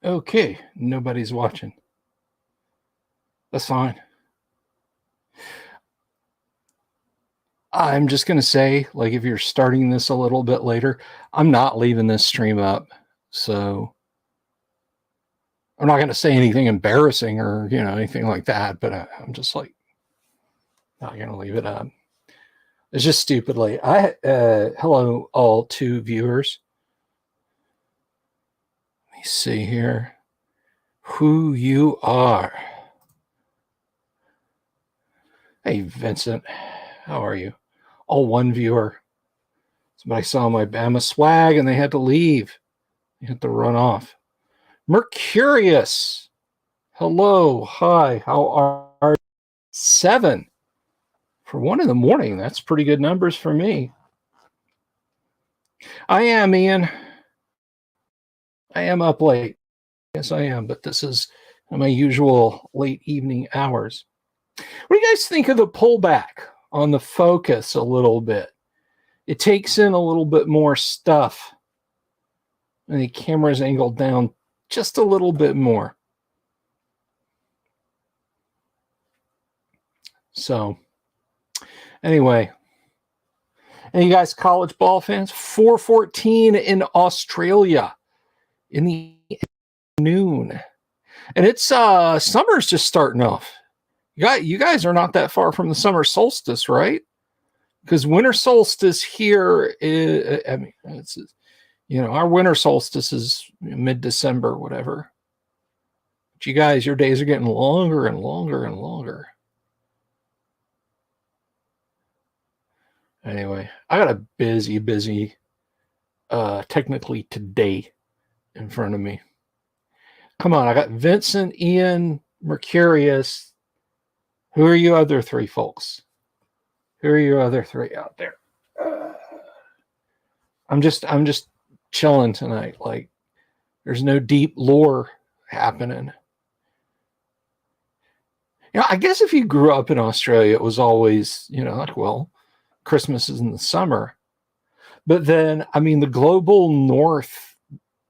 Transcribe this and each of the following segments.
Okay, nobody's watching. That's fine. I'm just going to say, like, if you're starting this a little bit later, I'm not leaving this stream up. So I'm not going to say anything embarrassing or, anything like that, but I'm just like, not going to leave it up. It's just stupidly. Hello, all two viewers. Let me see here who you are. Hey, Vincent, how are you? All one viewer. Somebody saw my Bama swag and they had to leave. They had to run off. Mercurius. Hello. Hi. How are you? 7 for 1 in the morning. That's pretty good numbers for me. I am, Ian. I am up late. Yes, I am, but this is my usual late evening hours. What do you guys think of the pullback on the focus a little bit? It takes in a little bit more stuff. And the camera's angled down just a little bit more. So, anyway, and you guys college ball fans? 4:14 in Australia in the noon. And it's summer's just starting off. You guys are not that far from the summer solstice, right? Because winter solstice here is, I mean, it's, our winter solstice is mid-December, whatever. But you guys, your days are getting longer and longer and longer. Anyway, I got a busy technically today in front of me. Come on, I got Vincent, Ian, Mercurius. Who are you other three folks? Who are your other three out there? I'm just chilling tonight. Like, there's no deep lore happening. I guess if you grew up in Australia, it was always, like, well, Christmas is in the summer. But then, I mean, the global north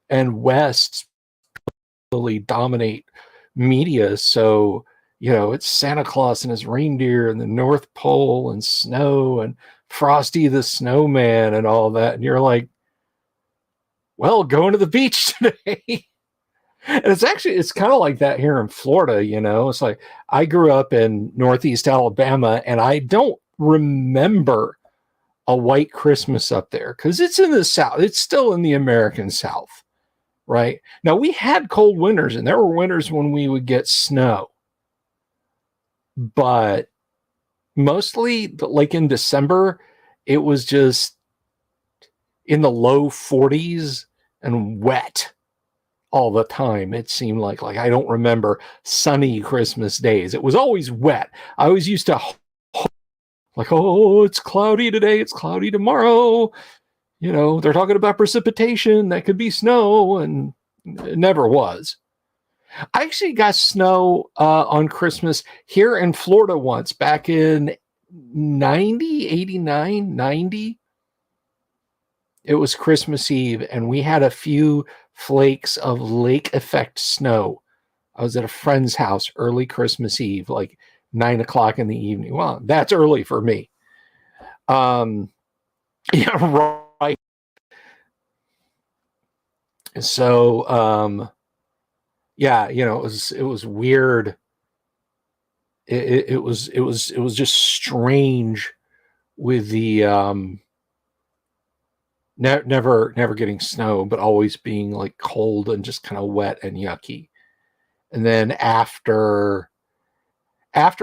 and west really dominate media. So, it's Santa Claus and his reindeer and the North Pole and snow and Frosty the Snowman and all that. And you're like, well, going to the beach today. And it's kind of like that here in Florida, It's like I grew up in Northeast Alabama and I don't remember a white Christmas up there because it's in the South. It's still in the American South, right? Now, we had cold winters and there were winters when we would get snow. But mostly, like in December, it was just in the low 40s and wet all the time. It seemed like I don't remember sunny Christmas days. It was always wet. I always used to like, oh, it's cloudy today. It's cloudy tomorrow. They're talking about precipitation. That could be snow. And it never was. I actually got snow on Christmas here in Florida once back in 90, 89, 90. It was Christmas Eve, and we had a few flakes of lake effect snow. I was at a friend's house early Christmas Eve, like 9 o'clock in the evening. Well, that's early for me. Yeah, right. So, yeah, it was weird. It was just strange with the never getting snow, but always being like cold and just kind of wet and yucky. And then after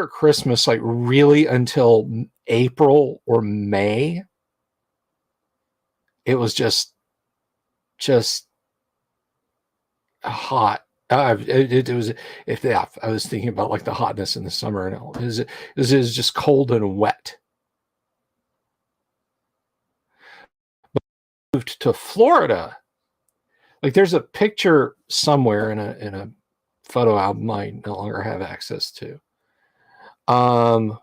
Christmas, like really until April or May, it was just hot. It was I was thinking about like the hotness in the summer, and it was just cold and wet. But moved to Florida. Like there's a picture somewhere in a photo album I no longer have access to. Oh,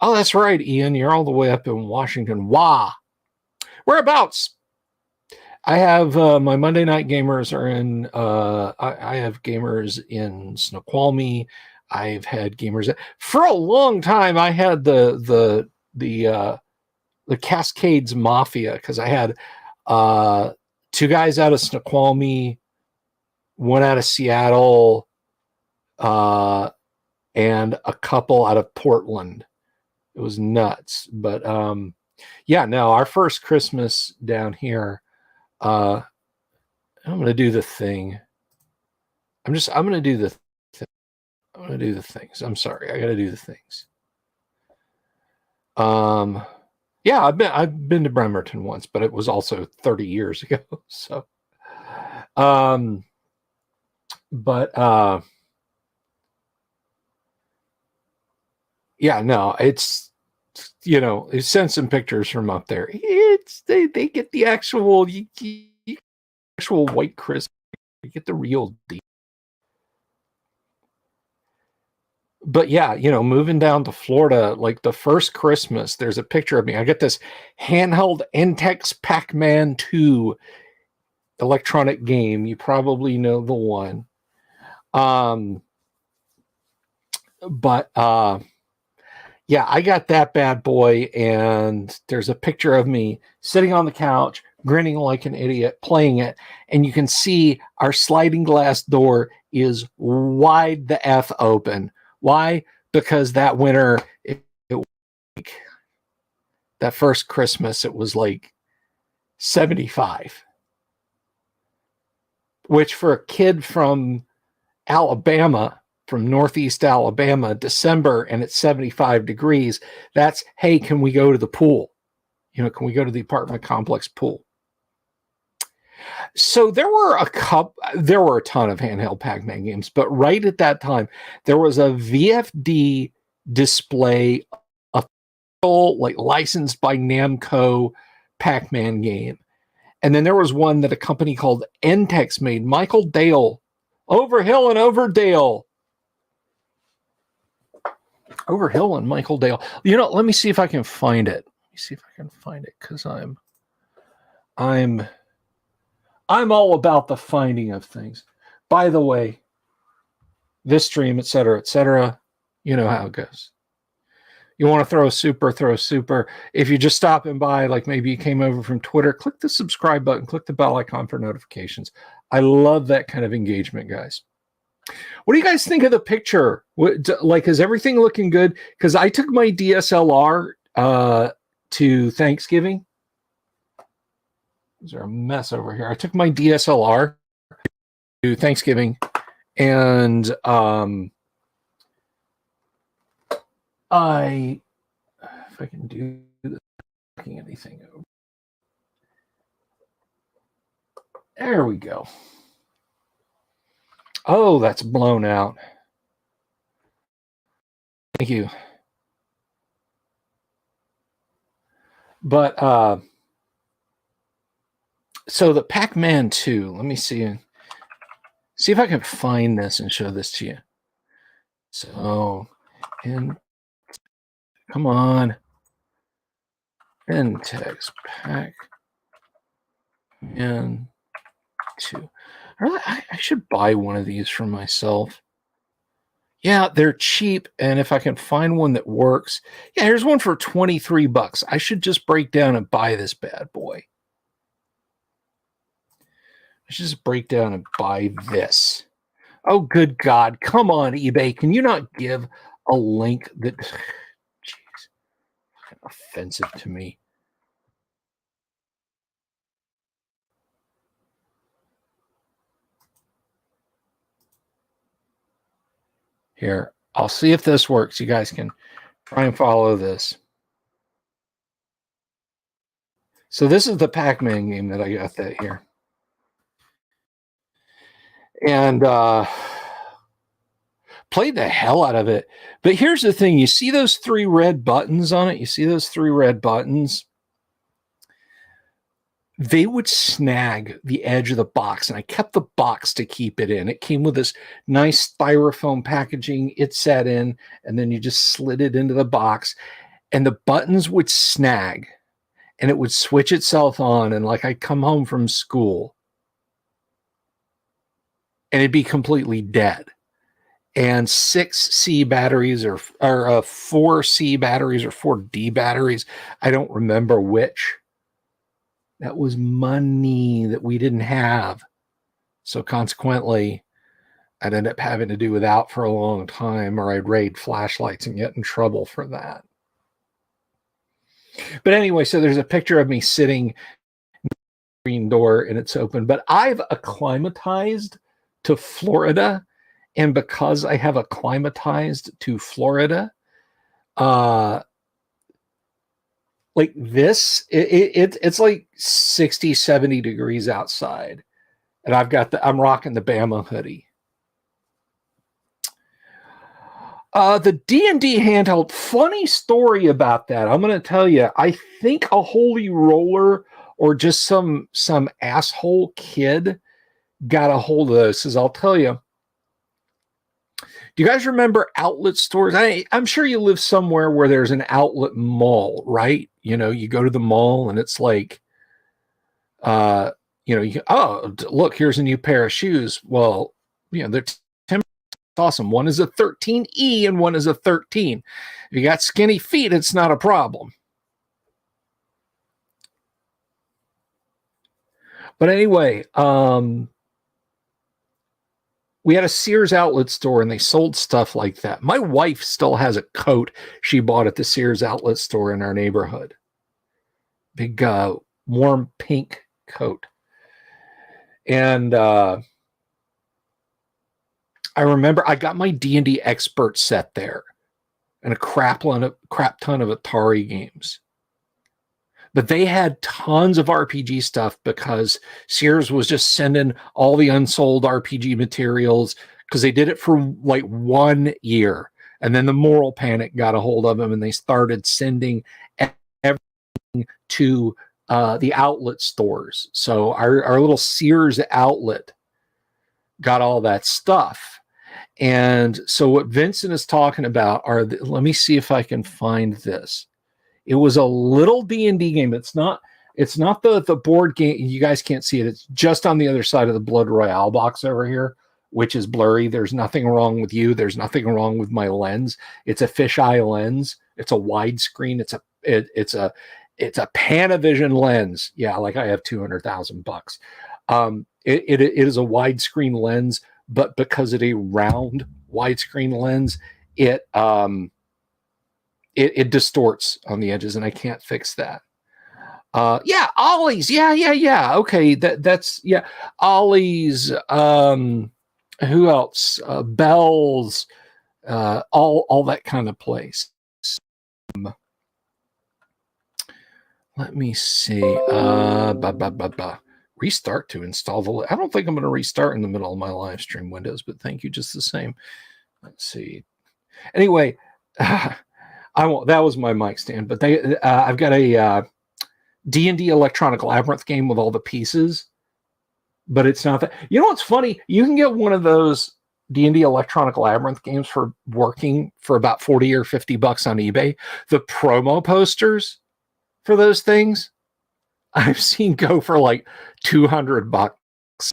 that's right, Ian. You're all the way up in Washington. Whereabouts? I have my Monday night gamers are in. I have gamers in Snoqualmie. I've had gamers for a long time. I had the Cascades Mafia because I had two guys out of Snoqualmie, one out of Seattle, and a couple out of Portland. It was nuts, but yeah. No, our first Christmas down here. I'm gonna do the thing. I'm gonna do the I'm gonna do the things. I'm sorry, I gotta do the things. Yeah, I've been to Bremerton once, but it was also 30 years ago. So but yeah, no, it's it sent some pictures from up there. It's they get the actual actual white Christmas. You get the real deal. But yeah, moving down to Florida, like the first Christmas, there's a picture of me. I get this handheld Entex Pac-Man 2 electronic game. You probably know the one. But yeah, I got that bad boy, and there's a picture of me sitting on the couch, grinning like an idiot, playing it, and you can see our sliding glass door is wide the F open. Why? Because that winter, that first Christmas, it was like 75, which for a kid from Alabama, from Northeast Alabama, December, and it's 75 degrees, that's, hey, can we go to the pool? Can we go to the apartment complex pool? So there were a ton of handheld Pac-Man games, but right at that time, there was a VFD display, a like licensed by Namco Pac-Man game. And then there was one that a company called Entex made, Michael Dale, Over Hill and Over Dale. Over Hill and Michael Dale. Let me see if I can find it. Let me see if I can find it, because I'm all about the finding of things. By the way, this stream, etc., you know how it goes. You want to throw a super. If you're just stopping by, like maybe you came over from Twitter, click the subscribe button, click the bell icon for notifications. I love that kind of engagement, guys. What do you guys think of the picture? Is everything looking good? Because I took my DSLR to Thanksgiving. Is there a mess over here? I took my DSLR to Thanksgiving, and if I can do this, anything over. There we go. Oh, that's blown out. Thank you. But so the Pac-Man 2, let me see if I can find this and show this to you. So, and come on. Entex Pac-Man 2. I should buy one of these for myself. Yeah, they're cheap, and if I can find one that works. Yeah, here's one for $23. I should just break down and buy this bad boy. I should just break down and buy this. Oh, good God. Come on, eBay. Can you not give a link that... Jeez. Offensive to me. Here, I'll see if this works. You guys can try and follow this. So this is the Pac-Man game that I got that here. And played the hell out of it. But here's the thing. You see those 3 red buttons on it? You see those 3 red buttons? They would snag the edge of the box, and I kept the box to keep it in. It came with this nice styrofoam packaging. It sat in, and then you just slid it into the box, and the buttons would snag. and it would switch itself on, and like I'd come home from school and it'd be completely dead. And 6C batteries or 4C batteries or 4D batteries, I don't remember which. That was money that we didn't have. So consequently, I'd end up having to do without for a long time, or I'd raid flashlights and get in trouble for that. But anyway, so there's a picture of me sitting green door and it's open, but I've acclimatized to Florida. And because I have acclimatized to Florida, like this, it's like 60, 70 degrees outside. And I'm rocking the Bama hoodie. The D&D handheld, funny story about that. I'm going to tell you, I think a holy roller or just some asshole kid got a hold of this, as I'll tell you. Do you guys remember outlet stores? I'm sure you live somewhere where there's an outlet mall, right? You know, you go to the mall and it's like, oh, look, here's a new pair of shoes. Well, they're awesome. One is a 13E and one is a 13. If you got skinny feet, it's not a problem. But anyway, we had a Sears outlet store and they sold stuff like that. My wife still has a coat she bought at the Sears outlet store in our neighborhood. Big, warm pink coat. And I remember I got my D&D expert set there and a crap ton of Atari games. But they had tons of RPG stuff because Sears was just sending all the unsold RPG materials because they did it for like 1 year. And then the moral panic got a hold of them and they started sending everything to the outlet stores. So our little Sears outlet got all that stuff. And so what Vincent is talking about let me see if I can find this. It was a little D&D game. It's not the board game. You guys can't see it. It's just on the other side of the Blood Royale box over here, which is blurry. There's nothing wrong with you. There's nothing wrong with my lens. It's a fisheye lens. It's a widescreen. It's a Panavision lens. Yeah, like I have $200,000. It is a widescreen lens, but because it's a round widescreen lens, it distorts on the edges, and I can't fix that. Yeah, Ollie's. Yeah. Okay, that's yeah. Ollie's. Who else? Bell's. All that kind of place. Let me see. Restart to install the. I don't think I'm going to restart in the middle of my live stream windows, but thank you just the same. Let's see. Anyway. I won't. That was my mic stand, but I've got a D&D Electronic Labyrinth game with all the pieces, but it's not that. You know what's funny? You can get one of those D&D Electronic Labyrinth games for about 40 or 50 bucks on eBay. The promo posters for those things I've seen go for like 200 bucks.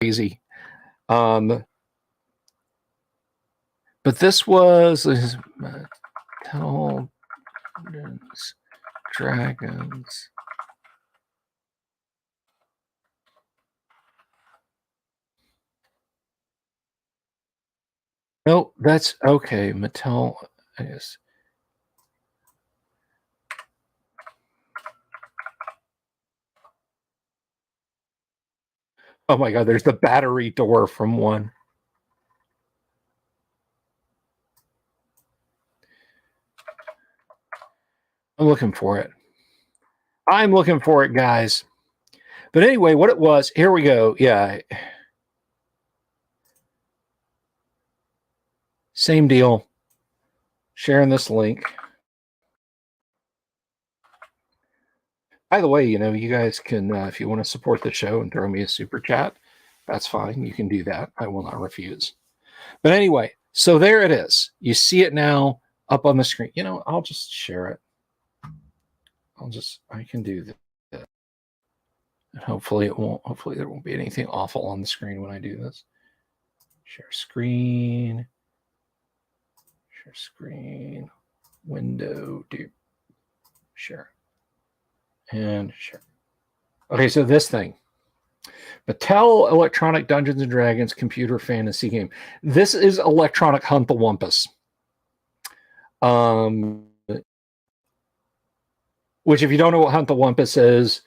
Crazy. But this was. Dragons. No, that's okay. Mattel, I guess. Oh my God, there's the battery door from one. I'm looking for it. I'm looking for it, guys. But anyway, what it was, here we go. Yeah. Same deal. Sharing this link. By the way, you guys can, if you want to support the show and throw me a super chat, that's fine. You can do that. I will not refuse. But anyway, so there it is. You see it now up on the screen. I'll just share it. I can do that. And hopefully there won't be anything awful on the screen when I do this. Share screen, window, share, and share. Okay, so this thing, Mattel Electronic Dungeons and Dragons computer fantasy game. This is Electronic Hunt the Wumpus. Which, if you don't know what Hunt the Wumpus is,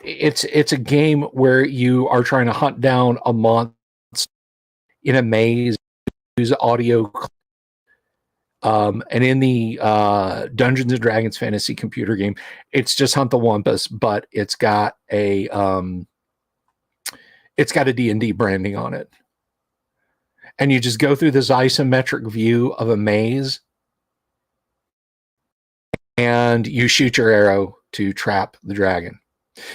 it's a game where you are trying to hunt down a monster in a maze, use audio. And in the Dungeons and Dragons fantasy computer game, it's just Hunt the Wumpus, but it's got a D&D branding on it. And you just go through this isometric view of a maze, and you shoot your arrow to trap the dragon.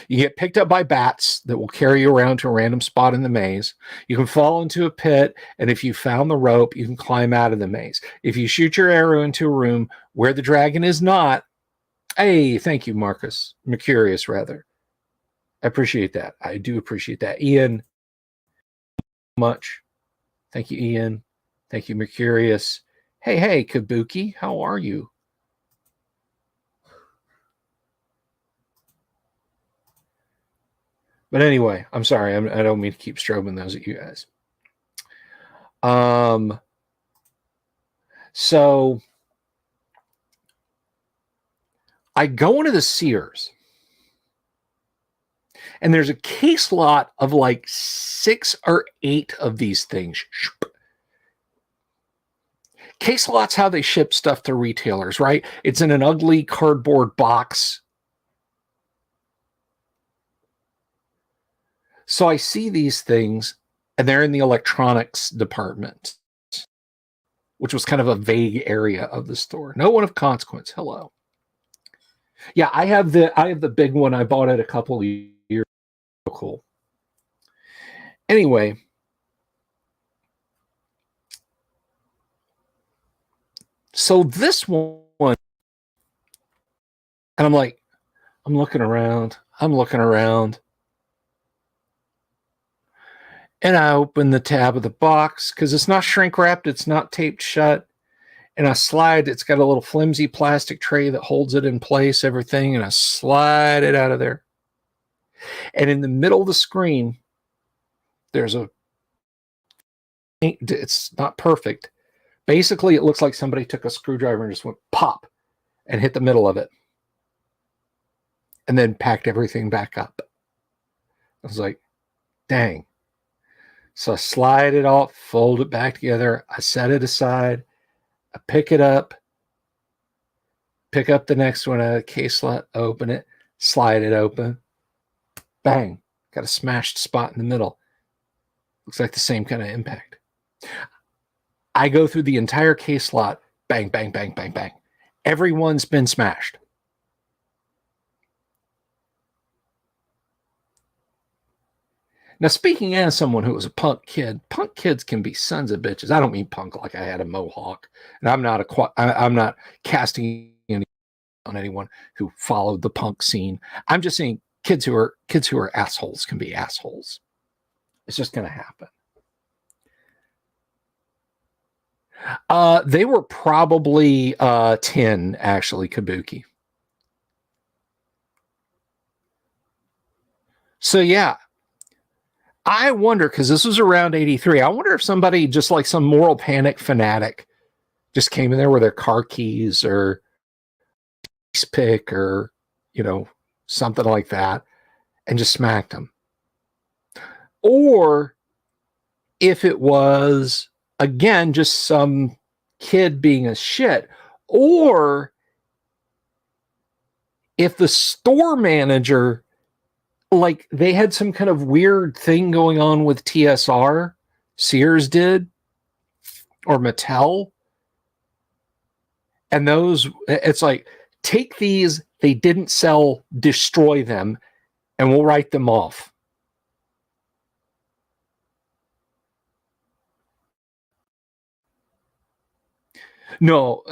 You get picked up by bats that will carry you around to a random spot in the maze. You can fall into a pit, and if you found the rope, you can climb out of the maze. If you shoot your arrow into a room where the dragon is not, hey, thank you, Marcus. Mercurius, rather. I appreciate that. I do appreciate that. Ian, much. Thank you, Ian. Thank you, Mercurius. Hey, Kabuki, how are you? But anyway, I'm sorry. I don't mean to keep strobing those at you guys. So I go into the Sears, and there's a case lot of like 6 or 8 of these things. Case lot's how they ship stuff to retailers, right? It's in an ugly cardboard box. So I see these things, and they're in the electronics department, which was kind of a vague area of the store. No one of consequence. Hello. Yeah, I have the big one. I bought it a couple of years ago. Cool. Anyway, so this one, and I'm like, I'm looking around. And I open the tab of the box because it's not shrink wrapped, it's not taped shut. And I slide, it's got a little flimsy plastic tray that holds it in place, everything, and I slide it out of there. And in the middle of the screen, there's it's not perfect. Basically, it looks like somebody took a screwdriver and just went pop and hit the middle of it. And then packed everything back up. I was like, dang. So I slide it off, fold it back together. I set it aside. I pick it up. Pick up the next one out of the case slot, open it, slide it open. Bang. Got a smashed spot in the middle. Looks like the same kind of impact. I go through the entire case slot. Bang, bang, bang, bang, bang. Everyone's been smashed. Now, speaking as someone who was a punk kids can be sons of bitches. I don't mean punk like I had a mohawk, and I'm not casting any on anyone who followed the punk scene. I'm just saying kids who are assholes can be assholes. It's just going to happen. They were probably 10, actually, Kabuki. So yeah. I wonder, because this was around 83, I wonder if somebody, just like some moral panic fanatic, just came in there with their car keys or pick or, something like that and just smacked them. Or if it was, again, just some kid being a shit. Or if the store manager, like, they had some kind of weird thing going on with TSR, Sears did, or Mattel. And those, it's like, take these, they didn't sell, destroy them, and we'll write them off. No,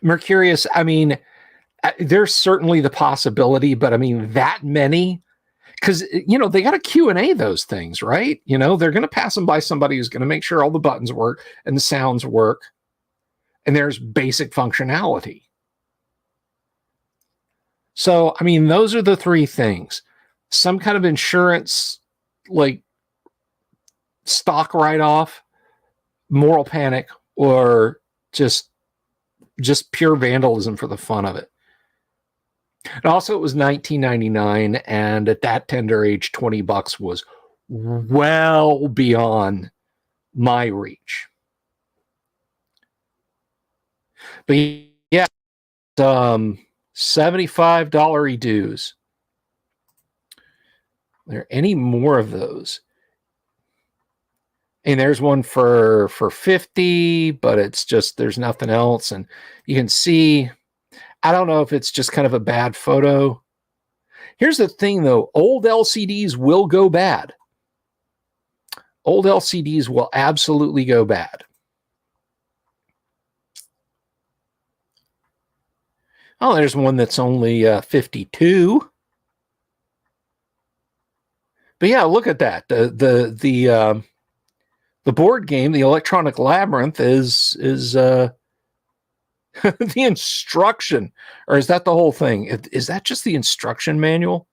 Mercurius, I mean, There's certainly the possibility, but I mean, that many, because, they got to Q&A those things, right? They're going to pass them by somebody who's going to make sure all the buttons work and the sounds work. And there's basic functionality. So, I mean, those are the three things. Some kind of insurance, like stock write-off, moral panic, or just pure vandalism for the fun of it. And also, it was $19.99, and at that tender age, $20 was well beyond my reach. But yeah, $75 dues. Are there any more of those? And there's one for 50, but it's just, there's nothing else. And you can see, I don't know if it's just kind of a bad photo. Here's the thing, though. Old LCDs will go bad. Old LCDs will absolutely go bad. Oh, there's one that's only 52. But yeah, look at that. The board game, the Electronic Labyrinth, is the instruction, or is that the whole thing? Is that just the instruction manual?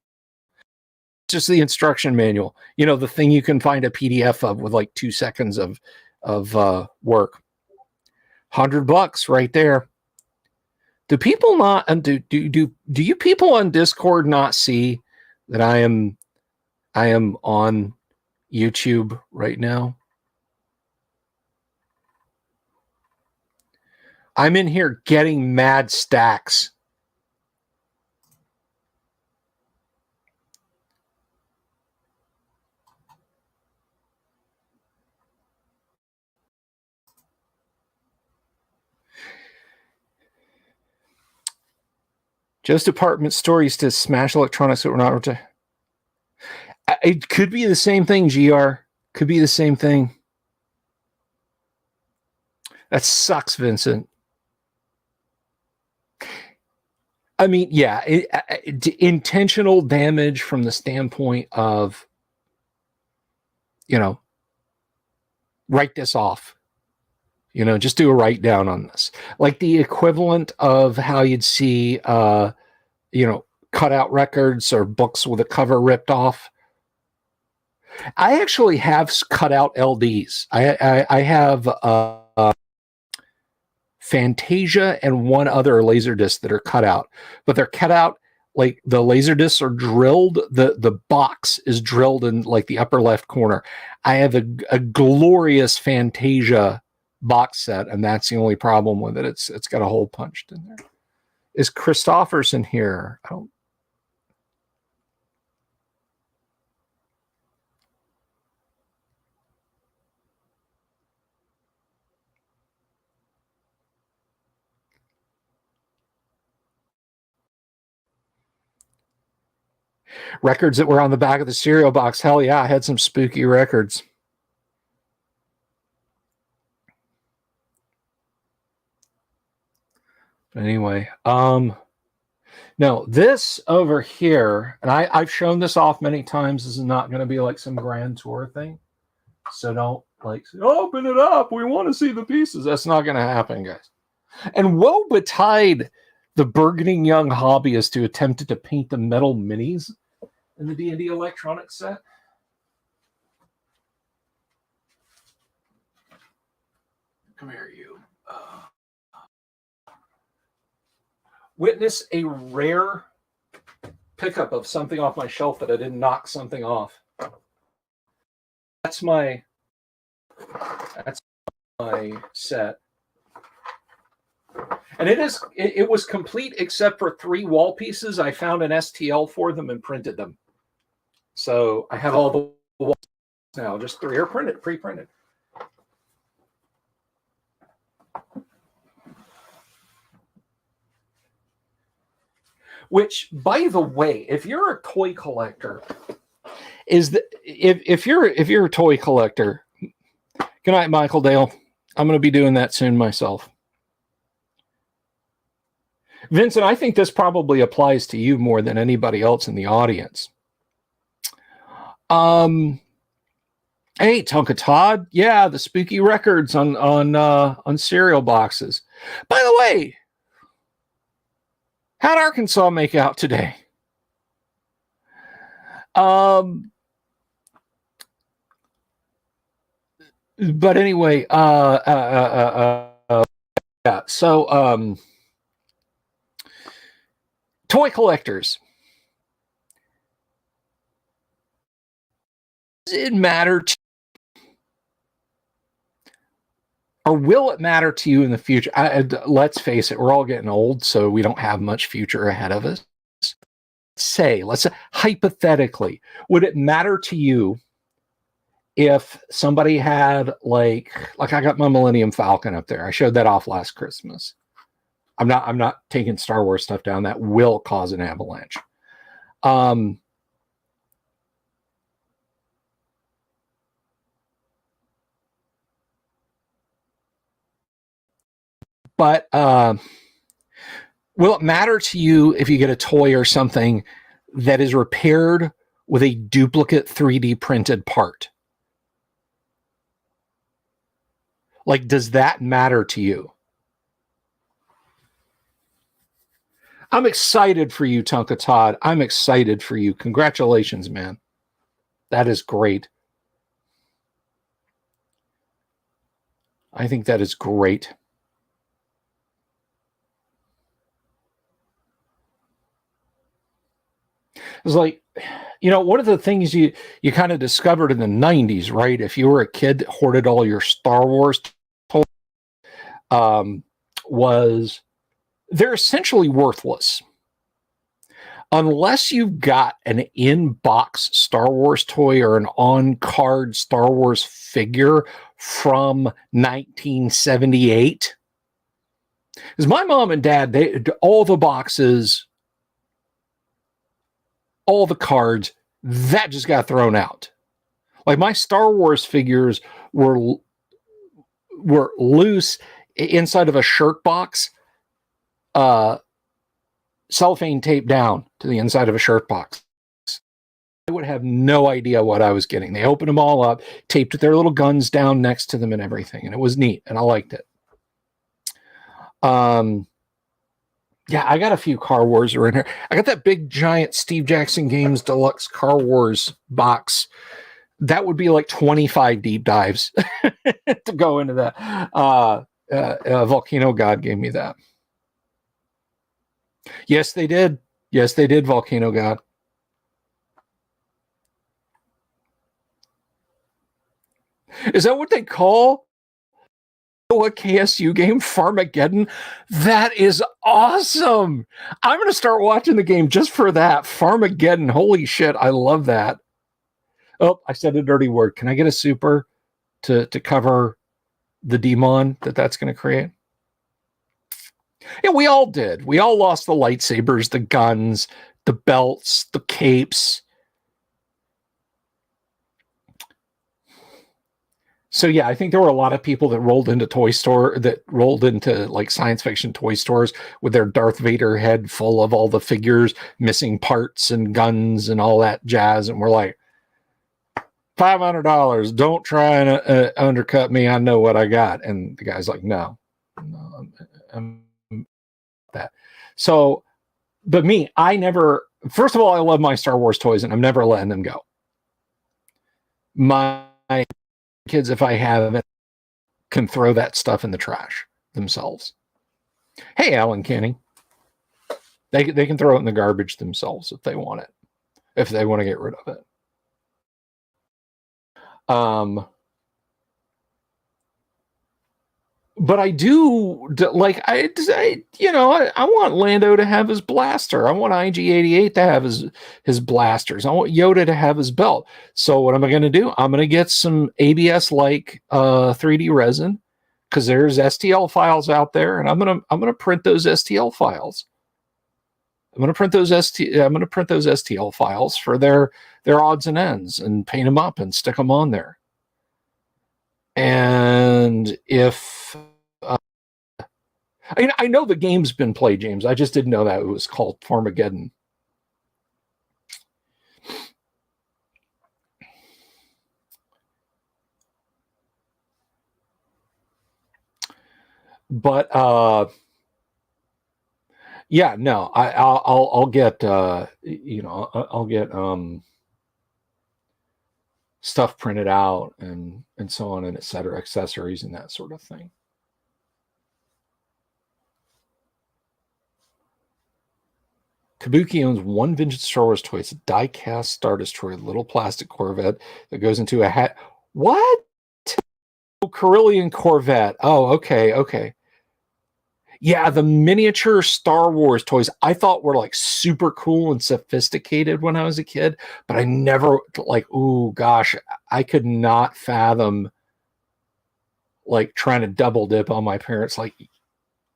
Just the instruction manual. The thing you can find a PDF of with like 2 seconds of work. $100 right there. Do people not, and do you people on Discord not see that I am on YouTube right now? I'm in here getting mad stacks. Joe's department store used to smash electronics that were not. It could be the same thing, GR. Could be the same thing. That sucks, Vincent. I mean, yeah, intentional damage from the standpoint of, write this off. Just do a write down on this. Like the equivalent of how you'd see, cut out records or books with a cover ripped off. I actually have cut out LDs. I have Fantasia and one other Laserdisc that are cut out, but they're cut out like the Laserdiscs are drilled. The box is drilled in like the upper left corner. I have a glorious Fantasia box set, and that's the only problem with it. It's got a hole punched in there. Is Christofferson here? I don't. Records that were on the back of the cereal box. Hell yeah, I had some spooky records. Anyway, no, this over here, and I've shown this off many times. This is not going to be like some grand tour thing. So don't open it up. We want to see the pieces. That's not going to happen, guys. And woe betide the burgeoning young hobbyist who attempted to paint the metal minis in the D&D electronics set. Come here, you. Witness a rare pickup of something off my shelf that I didn't knock something off. That's my set. And it was complete except for 3 wall pieces. I found an STL for them and printed them. So I have all the walls now. Just 3 are printed, pre-printed. Which, by the way, if you're a toy collector, if you're a toy collector, good night, Michael Dale. I'm going to be doing that soon myself. Vincent, I think this probably applies to you more than anybody else in the audience. Hey, Tonka Todd. Yeah, the spooky records on cereal boxes. By the way, how'd Arkansas make out today? But anyway, yeah. So, toy collectors. Does it matter to, or will it matter to you in the future? Let's face it, we're all getting old, so we don't have much future ahead of us. Let's say, hypothetically, would it matter to you if somebody had like I got my Millennium Falcon up there? I showed that off last Christmas. I'm not taking Star Wars stuff down. That will cause an avalanche. But will it matter to you if you get a toy or something that is repaired with a duplicate 3D printed part? Like, does that matter to you? I'm excited for you, Tonka Todd. I'm excited for you. Congratulations, man. That is great. I think that is great. It's like, one of the things you kind of discovered in the 90s, right? If you were a kid that hoarded all your Star Wars toys, was they're essentially worthless. Unless you've got an in-box Star Wars toy or an on-card Star Wars figure from 1978. Because my mom and dad, all the boxes, all the cards, that just got thrown out. Like my Star Wars figures were loose inside of a shirt box, cellophane taped down to the inside of a shirt box. I would have no idea what I was getting. They opened them all up, taped their little guns down next to them and everything, and it was neat, and I liked it. Yeah, I got a few Car Wars are in here. I got that big giant Steve Jackson Games Deluxe Car Wars box. That would be like 25 deep dives to go into that. Volcano God gave me that. Yes, they did. Yes, they did, Volcano God. Is that what they call a KSU game, Farmageddon? That is awesome. I'm going to start watching the game just for that. Farmageddon. Holy shit. I love that. Oh, I said a dirty word. Can I get a super to cover the demon that's going to create? Yeah, we all did. We all lost the lightsabers, the guns, the belts, the capes. So yeah, I think there were a lot of people that rolled into like science fiction toy stores with their Darth Vader head full of all the figures, missing parts and guns and all that jazz, and we're like, $500. Don't try and undercut me. I know what I got. And the guy's like, no, I'm that. So, but me, first of all, I love my Star Wars toys and I'm never letting them go. My kids, if I have it, can throw that stuff in the trash themselves. Hey, Alan Kenny. They can throw it in the garbage themselves if they want it, if they want to get rid of it. But I do like I want Lando to have his blaster. I want IG-88 to have his blasters. I want Yoda to have his belt. So what am I going to do? I'm going to get some ABS like 3D resin because there's STL files out there, and I'm gonna print those STL files. I'm gonna print those STL files for their odds and ends and paint them up and stick them on there. And if I know the game's been played, James. I just didn't know that it was called Farmageddon. But yeah, no, I'll get I'll get stuff printed out and so on and et cetera, accessories and that sort of thing. Kabuki owns one vintage Star Wars toy. It's a die-cast Star Destroyer, little plastic Corvette that goes into a hat. What? Oh, Carillion Corvette. Oh, okay. Yeah, the miniature Star Wars toys I thought were like super cool and sophisticated when I was a kid, but I never like, ooh, gosh, I could not fathom like trying to double dip on my parents. Like,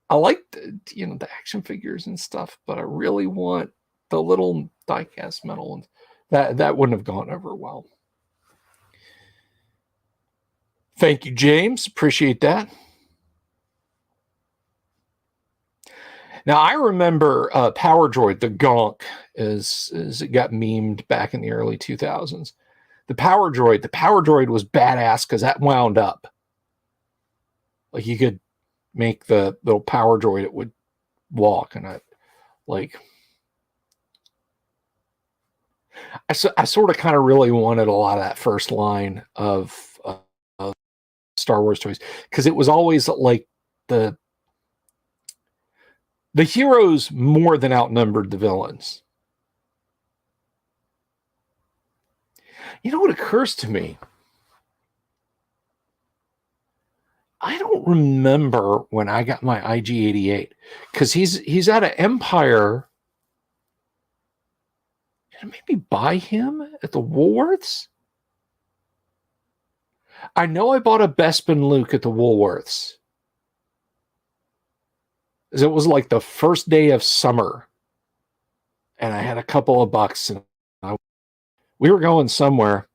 I like the action figures and stuff, but I really want the little die-cast metal ones. That wouldn't have gone over well. Thank you, James. Appreciate that. Now I remember Power Droid, the Gonk, as it got memed back in the early 2000s. The Power Droid was badass because that wound up. Like you could make the little Power Droid, it would walk, and I sort of kind of really wanted a lot of that first line of Star Wars toys because it was always like the heroes more than outnumbered the villains. You know what occurs to me? I don't remember when I got my IG-88 because he's at an Empire. Did I maybe buy him at the Woolworths? I know I bought a Bespin Luke at the Woolworths. It was like the first day of summer, and I had a couple of bucks, and we were going somewhere.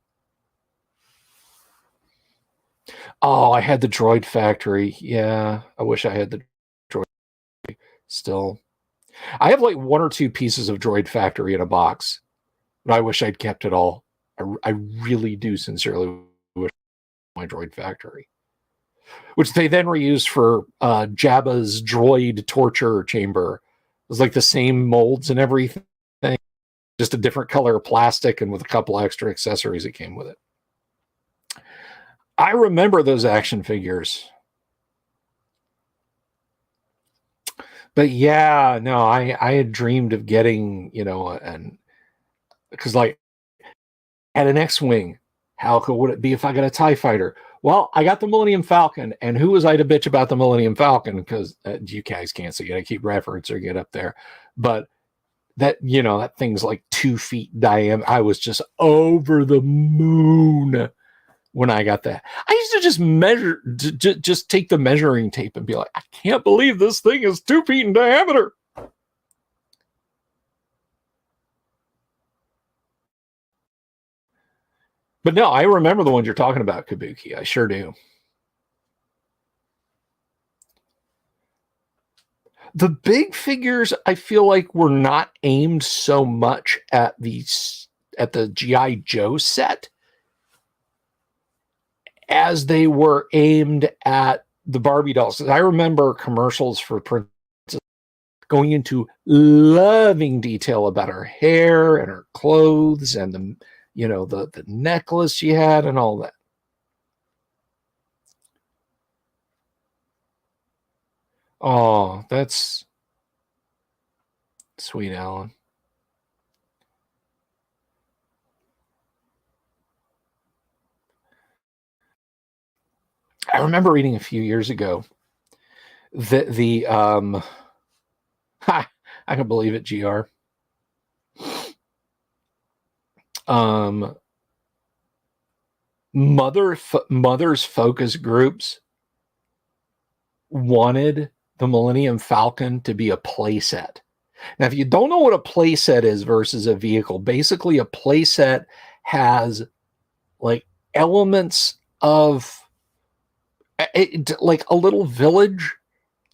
Oh, I had the Droid Factory. Yeah, I wish I had the Droid Factory still. I have like one or two pieces of Droid Factory in a box, but I wish I'd kept it all. I really do sincerely wish my Droid Factory, which they then reused for Jabba's droid torture chamber. It was like the same molds and everything, just a different color of plastic and with a couple extra accessories that came with it. I remember those action figures. But yeah, no, I had dreamed of getting, and because like at an X-Wing, how cool would it be if I got a TIE fighter? Well, I got the Millennium Falcon, and who was I to bitch about the Millennium Falcon? Because you guys can't see it. I keep referencing it up there. But that thing's like 2 feet diameter. I was just over the moon when I got that. I used to just measure, just take the measuring tape and be like, I can't believe this thing is 2 feet in diameter. But no, I remember the ones you're talking about, Kabuki. I sure do. The big figures, I feel like, were not aimed so much at the G.I. Joe set as they were aimed at the Barbie dolls. I remember commercials for Princess going into loving detail about her hair and her clothes and the necklace she had and all that. Oh, that's sweet, Alan. I remember reading a few years ago that I can believe it, GR. Mother's focus groups wanted the Millennium Falcon to be a playset. Now, if you don't know what a playset is versus a vehicle, basically a playset has like elements of like a little village,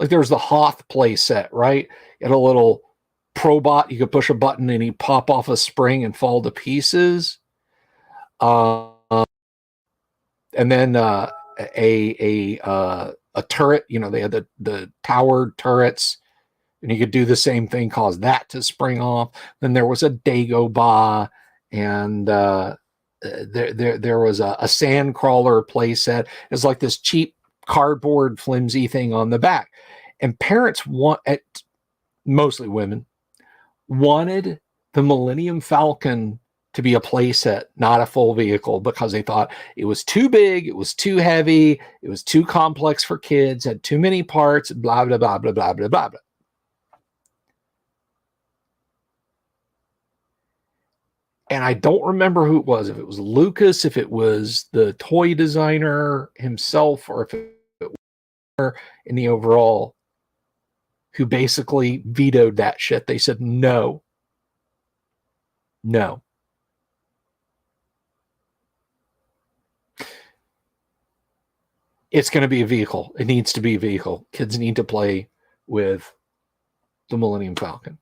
Like there was the Hoth play set, right? You had a little probot. You could push a button and he'd pop off a spring and fall to pieces. And then a turret. You know, they had the towered turrets, and you could do the same thing, cause that to spring off. Then there was a Dagobah, and there was a sand crawler play set. It's like this cheap cardboard flimsy thing on the back, and parents mostly women wanted the Millennium Falcon to be a playset, not a full vehicle, because they thought it was too big, it was too heavy, it was too complex for kids, had too many parts, blah, blah, blah, blah, blah, blah, blah, blah. And I don't remember who it was, if it was Lucas, if it was the toy designer himself, or if it was in the overall, who basically vetoed that shit. They said, no. It's going to be a vehicle. It needs to be a vehicle. Kids need to play with the Millennium Falcon.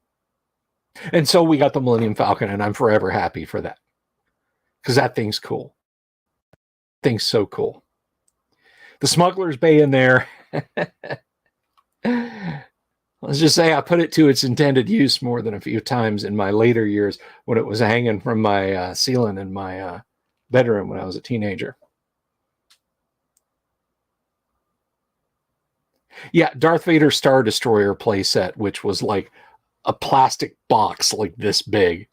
And so we got the Millennium Falcon, and I'm forever happy for that. Because that thing's cool. Thing's so cool. The Smuggler's Bay in there. Let's just say I put it to its intended use more than a few times in my later years when it was hanging from my ceiling in my bedroom when I was a teenager. Yeah, Darth Vader Star Destroyer playset, which was like a plastic box like this big.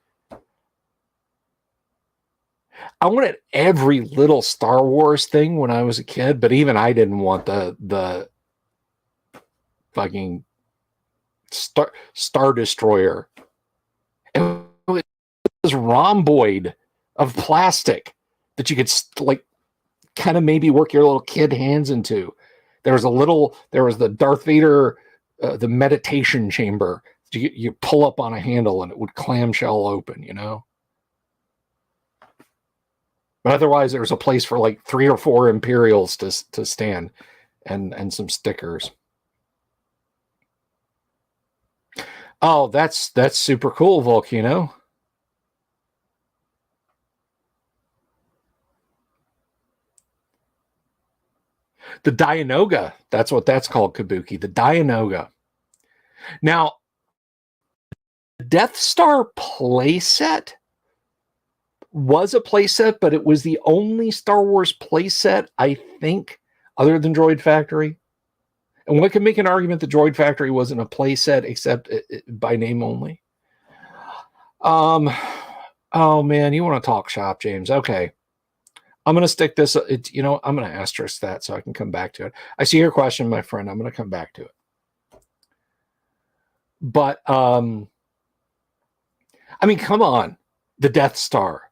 I wanted every little Star Wars thing when I was a kid, but even I didn't want the fucking Star Destroyer. It was rhomboid of plastic that you could like kind of maybe work your little kid hands into. There was the Darth Vader, the meditation chamber. You pull up on a handle and it would clamshell open, you know? But otherwise, there was a place for like 3 or 4 Imperials to stand and some stickers. Oh, that's super cool, Volcano. The Dianoga, that's what that's called, Kabuki. The Dianoga. Now, the Death Star playset was a playset, but it was the only Star Wars playset, I think, other than Droid Factory. And one can make an argument that Droid Factory wasn't a playset except by name only. Oh man, you want to talk shop, James? Okay. I'm going to stick this, I'm going to asterisk that so I can come back to it. I see your question, my friend. I'm going to come back to it. But, I mean, come on. The Death Star.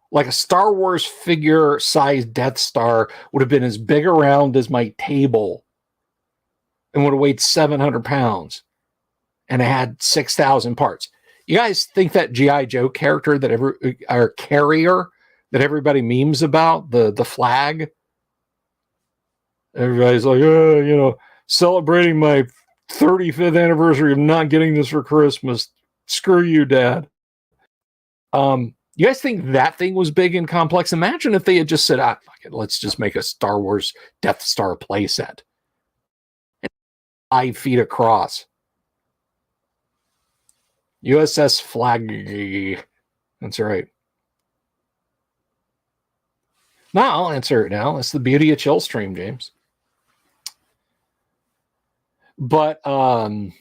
Like a Star Wars figure-sized Death Star would have been as big around as my table and would have weighed 700 pounds. And it had 6,000 parts. You guys think that G.I. Joe character our carrier that everybody memes about, the flag? Everybody's like, celebrating my 35th anniversary of not getting this for Christmas. Screw you, Dad. You guys think that thing was big and complex? Imagine if they had just said, fuck it, let's just make a Star Wars Death Star playset. 5 feet across. USS Flag. That's right. No, I'll answer it now. It's the beauty of Chill Stream, James. But I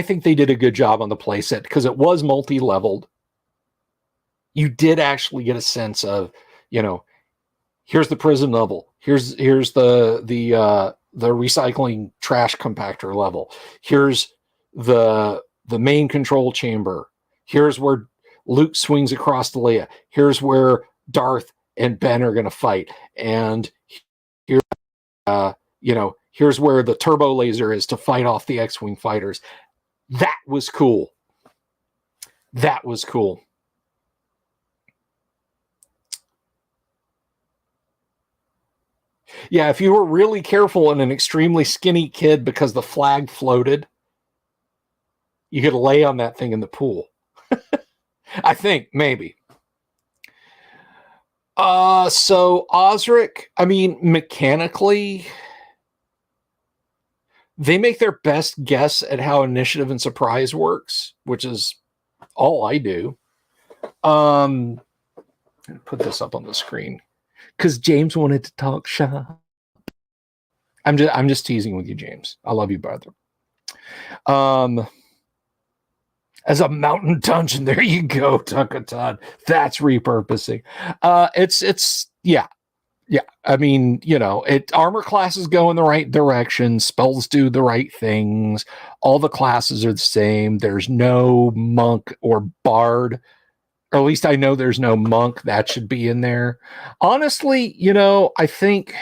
think they did a good job on the playset because it was multi-leveled. You did actually get a sense of, here's the prison level. Here's the recycling trash compactor level. Here's the main control chamber. Here's where Luke swings across the Leia. Here's where Darth and Ben are going to fight. And here, here's where the turbo laser is to fight off the X-Wing fighters. That was cool. That was cool. Yeah, if you were really careful and an extremely skinny kid because the flag floated, you could lay on that thing in the pool. I think, maybe. So Osric, I mean, mechanically, they make their best guess at how initiative and surprise works, which is all I do. Put this up on the screen because James wanted to talk shop. I'm just teasing with you, James. I love you, brother. As a mountain dungeon, there you go, Tuckatod. That's repurposing. It's yeah. I mean, you know, armor classes go in the right direction, spells do the right things, all the classes are the same. There's no monk or bard, or at least I know there's no monk. That should be in there. Honestly, you know, I think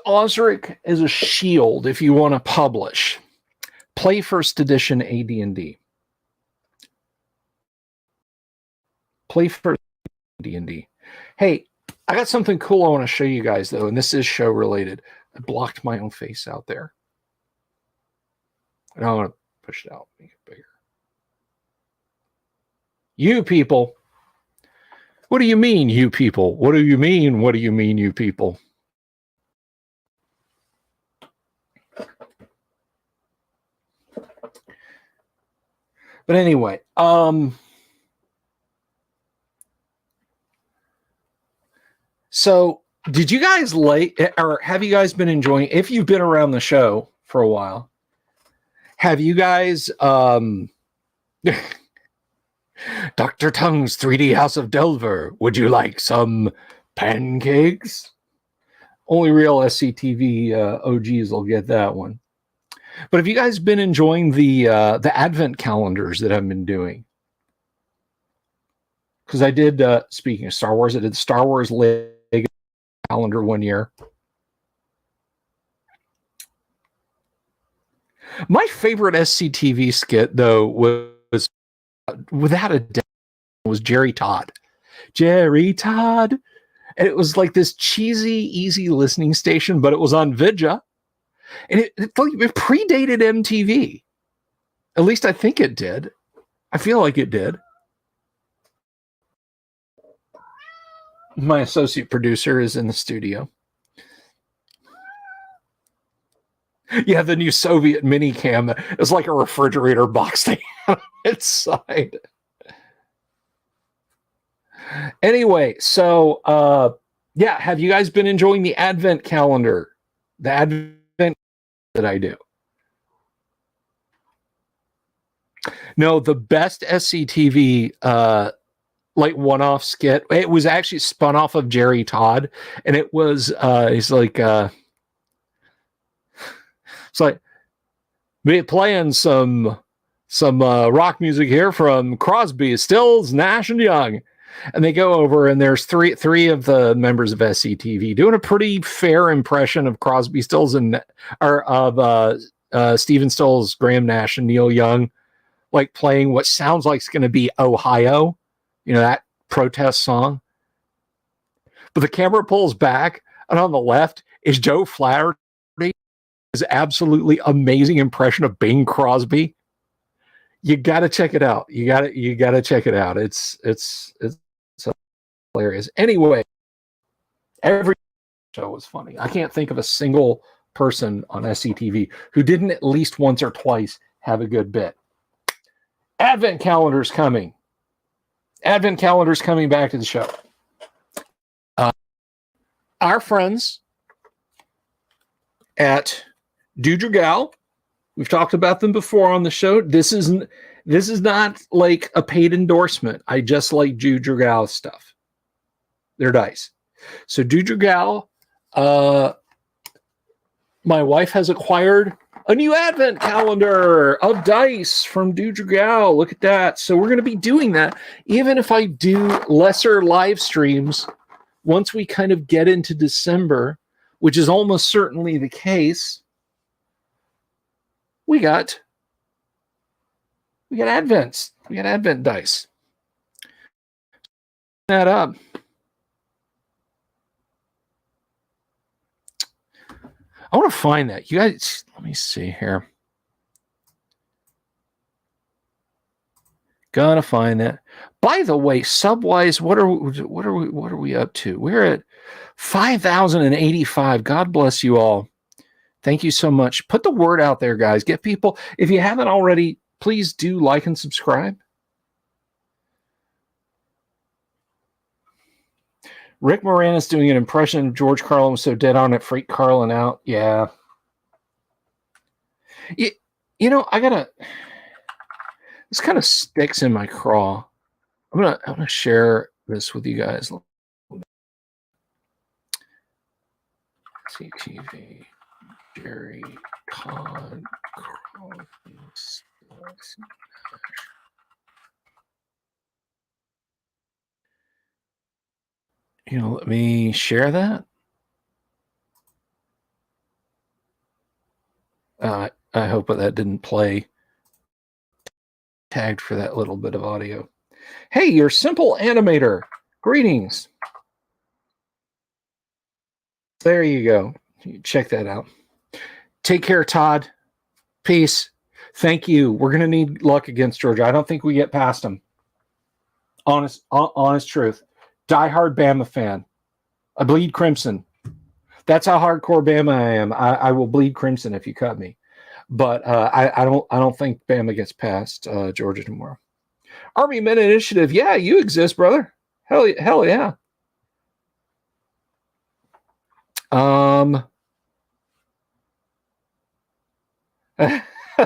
Osric is a shield if you want to publish. Play first edition AD&D. Play first D&D. Hey, I got something cool I want to show you guys, though, and this is show related. I blocked my own face out there. And I want to push it out, make it bigger. You people. What do you mean, you people? What do you mean? What do you mean, you people? But anyway, so did you guys or have you guys been enjoying, if you've been around the show for a while, have you guys Dr. Tongue's 3D House of Delver, would you like some pancakes? Only real SCTV OGs will get that one. But have you guys been enjoying the advent calendars that I've been doing? Because I did, speaking of Star Wars, I did the Star Wars Lego calendar one year. My favorite SCTV skit, though, was without a doubt, was Jerry Todd. Jerry Todd. And it was like this cheesy, easy listening station, but it was on Vidya. And it predated MTV. At least I think it did. I feel like it did. My associate producer is in the studio. Yeah, the new Soviet mini cam is like a refrigerator box thing on its side. Anyway, so yeah, have you guys been enjoying the advent calendar? The advent that I do. No, the best SCTV like one-off skit. It was actually spun off of Jerry Todd, and it was he's like it's like be playing some rock music here from Crosby, Stills, Nash and Young. And they go over, and there's three of the members of SCTV doing a pretty fair impression of Crosby, Stills, and or of Stephen Stills, Graham Nash, and Neil Young, like playing what sounds like it's going to be Ohio, you know, that protest song. But the camera pulls back, and on the left is Joe Flaherty, his absolutely amazing impression of Bing Crosby. You got to check it out. You got to check it out. It's hilarious. Anyway, every show was funny. I can't think of a single person on SCTV who didn't at least once or twice have a good bit. Advent calendar's coming. Advent calendar's coming back to the show. Our friends at Dudragal, we've talked about them before on the show. This is not like a paid endorsement. I just like Dudragal stuff. They're dice. So Dudragal, my wife has acquired a new advent calendar of dice from Dudragal. Look at that. So we're going to be doing that, even if I do lesser live streams once we kind of get into December, which is almost certainly the case. We got advents We got Advent dice. That up. I want to find that. You guys, let me see here. Gotta find that. By the way, Subwise, what are we up to? We're at 5,085. God bless you all. Thank you so much. Put the word out there, guys. Get people. If you haven't already, please do like and subscribe. Rick Moranis doing an impression of George Carlin was so dead on it, freaked Carlin out. Yeah. You know, I gotta. This kind of sticks in my craw. I'm gonna share this with you guys. CTV, Jerry Todd, Carlin. You know, let me share that. I hope that didn't play. Tagged for that little bit of audio. Hey, your simple animator. Greetings. There you go. Check that out. Take care, Todd. Peace. Thank you. We're going to need luck against Georgia. I don't think we get past them. Honest truth. Diehard Bama fan. I bleed crimson. That's how hardcore Bama I am. I will bleed crimson if you cut me. But I don't think Bama gets past Georgia tomorrow. Army Men Initiative. Yeah, you exist, brother. Hell yeah.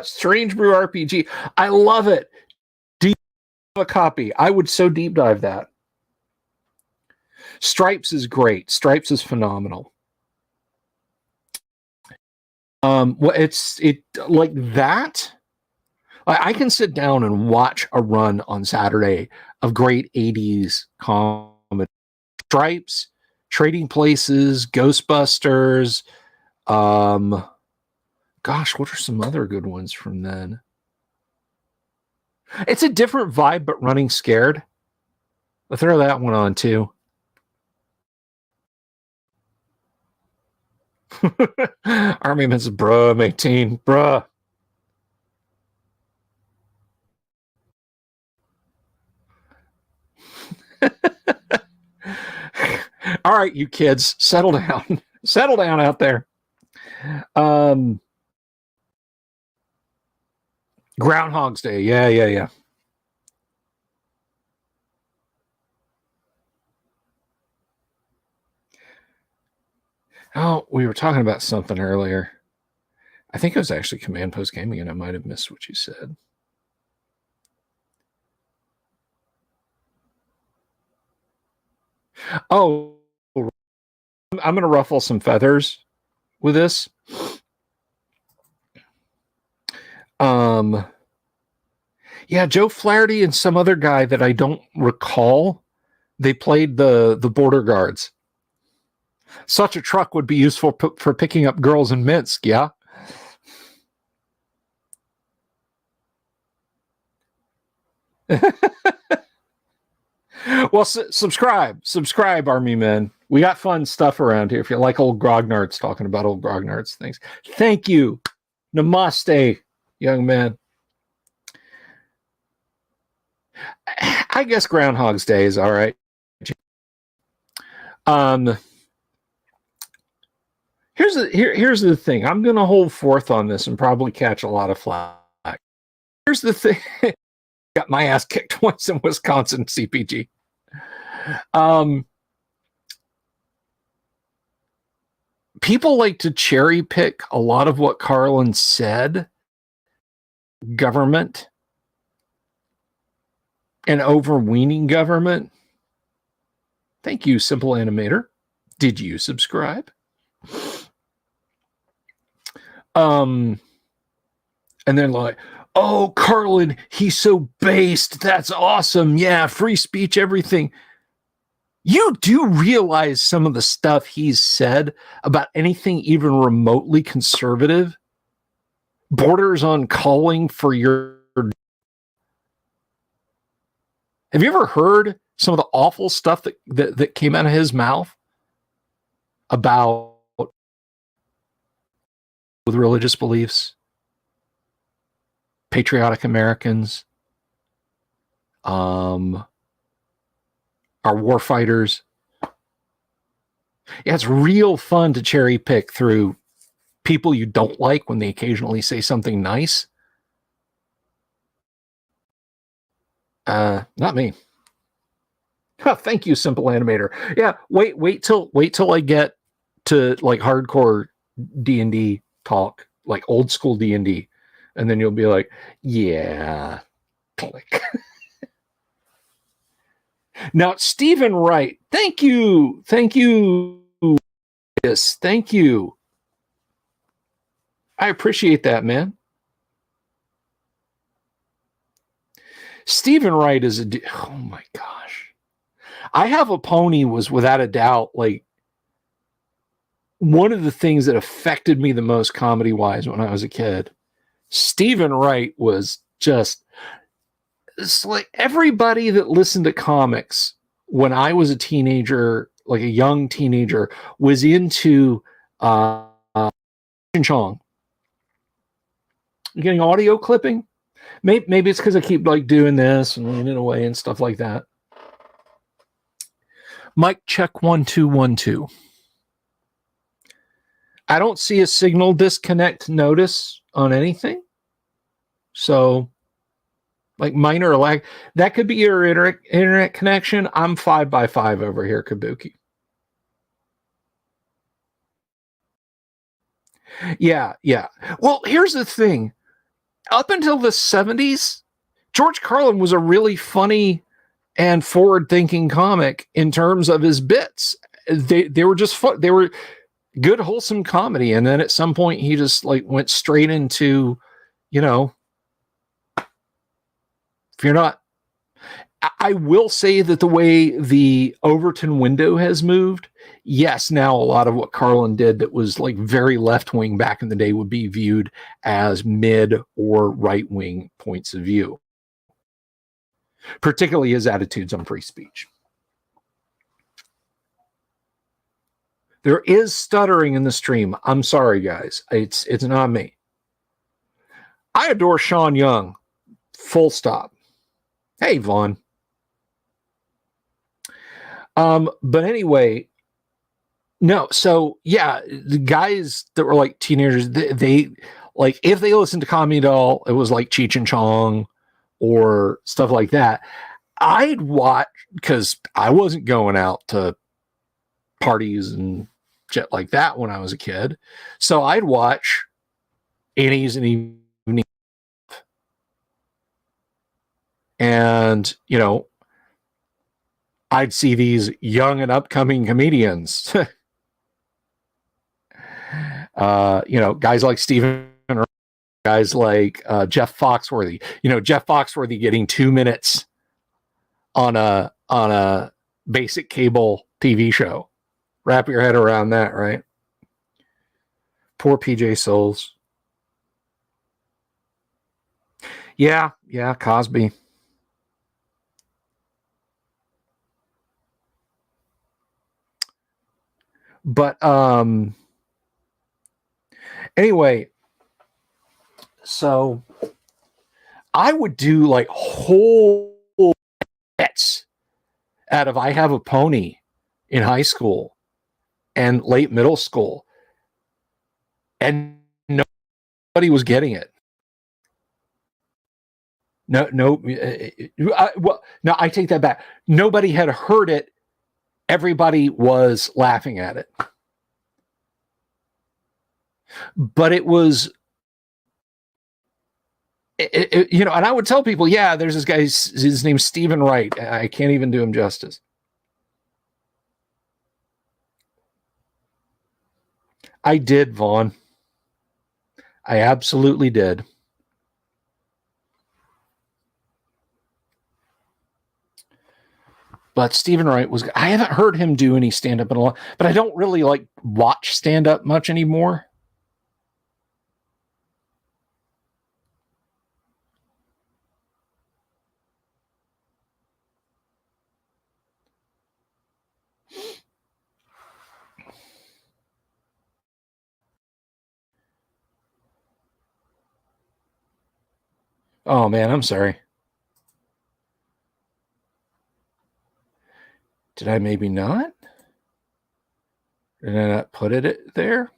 Strange Brew RPG. I love it. Do you have a copy? I would so deep dive that. Stripes is great. Stripes is phenomenal. It's like that. I can sit down and watch a run on Saturday of great 80s comedy. Stripes, Trading Places, Ghostbusters. Gosh, what are some other good ones from then? It's a different vibe, but Running Scared. I'll throw that one on too. Army Men's bruh, I'm 18. Bruh. All right, you kids, settle down. Settle down out there. Groundhog's Day. Yeah. Oh, we were talking about something earlier. I think it was actually Command Post Gaming, and I might have missed what you said. Oh, I'm going to ruffle some feathers with this. Yeah, Joe Flaherty and some other guy that I don't recall. They played the border guards. Such a truck would be useful for picking up girls in Minsk. Yeah. Well, subscribe, Army Men. We got fun stuff around here. If you like old grognards talking about old grognards things, thank you. Namaste, young man. I guess Groundhog's Day is all right. Here's the thing. I'm going to hold forth on this and probably catch a lot of flack. Here's the thing. Got my ass kicked once in Wisconsin CPG. People like to cherry pick a lot of what Carlin said. Government and overweening government. Thank you, Simple Animator. Did you subscribe? And then like, oh, Carlin, he's so based. That's awesome. Yeah, free speech, everything. You do realize some of the stuff he's said about anything even remotely conservative borders on calling for your Have you ever heard some of the awful stuff that came out of his mouth about with religious beliefs, patriotic Americans, our war fighters? Yeah, it's real fun to cherry pick through people you don't like when they occasionally say something nice. Not me. Oh, thank you, Simple Animator. Yeah, wait till I get to like hardcore D&D talk, like old school D&D, and then you'll be like, yeah, click. Now, Stephen Wright, thank you, yes, thank you. I appreciate that, man. Stephen Wright is oh my gosh. I Have a Pony was without a doubt like one of the things that affected me the most comedy wise when I was a kid. Stephen Wright was just, it's like everybody that listened to comics when I was a teenager, like a young teenager, was into Chong. You getting audio clipping? Maybe it's because I keep like doing this and leaning away and stuff like that. Mic check 1 2 1 2. I don't see a signal disconnect notice on anything. So, like minor lag, that could be your internet connection. I'm 5x5 over here, Kabuki. Yeah. Well, here's the thing. Up until the 70s, George Carlin was a really funny and forward-thinking comic in terms of his bits. They were just fun. They were good, wholesome comedy. And then at some point, he just like went straight into, you know, if you're not, I will say that the way the Overton window has moved, yes, now a lot of what Carlin did that was like very left-wing back in the day would be viewed as mid or right-wing points of view, particularly his attitudes on free speech. There is stuttering in the stream. I'm sorry, guys. It's not me. I adore Sean Young. Full stop. Hey, Vaughn. But anyway, no. So yeah, the guys that were like teenagers, they like if they listened to comedy at all, it was like Cheech and Chong or stuff like that. I'd watch because I wasn't going out to parties and shit like that when I was a kid. So I'd watch Annie's and Evening, and you know, I'd see these young and upcoming comedians. You know, guys like Stephen, guys like Jeff Foxworthy. You know, Jeff Foxworthy getting 2 minutes on a basic cable TV show. Wrap your head around that, right? Poor PJ Souls. Yeah, Cosby. But anyway, so I would do like whole bets out of I Have a Pony in high school and late middle school, and nobody was getting it. No. Well, no, I take that back. Nobody had heard it. Everybody was laughing at it. But it was, you know, and I would tell people, yeah, there's this guy, his name's Stephen Wright. I can't even do him justice. I did, Vaughn. I absolutely did. But Stephen Wright was, I haven't heard him do any stand-up in a long, but I don't really like watch stand-up much anymore. Oh man, I'm sorry. Did I maybe not? Did I not put it there?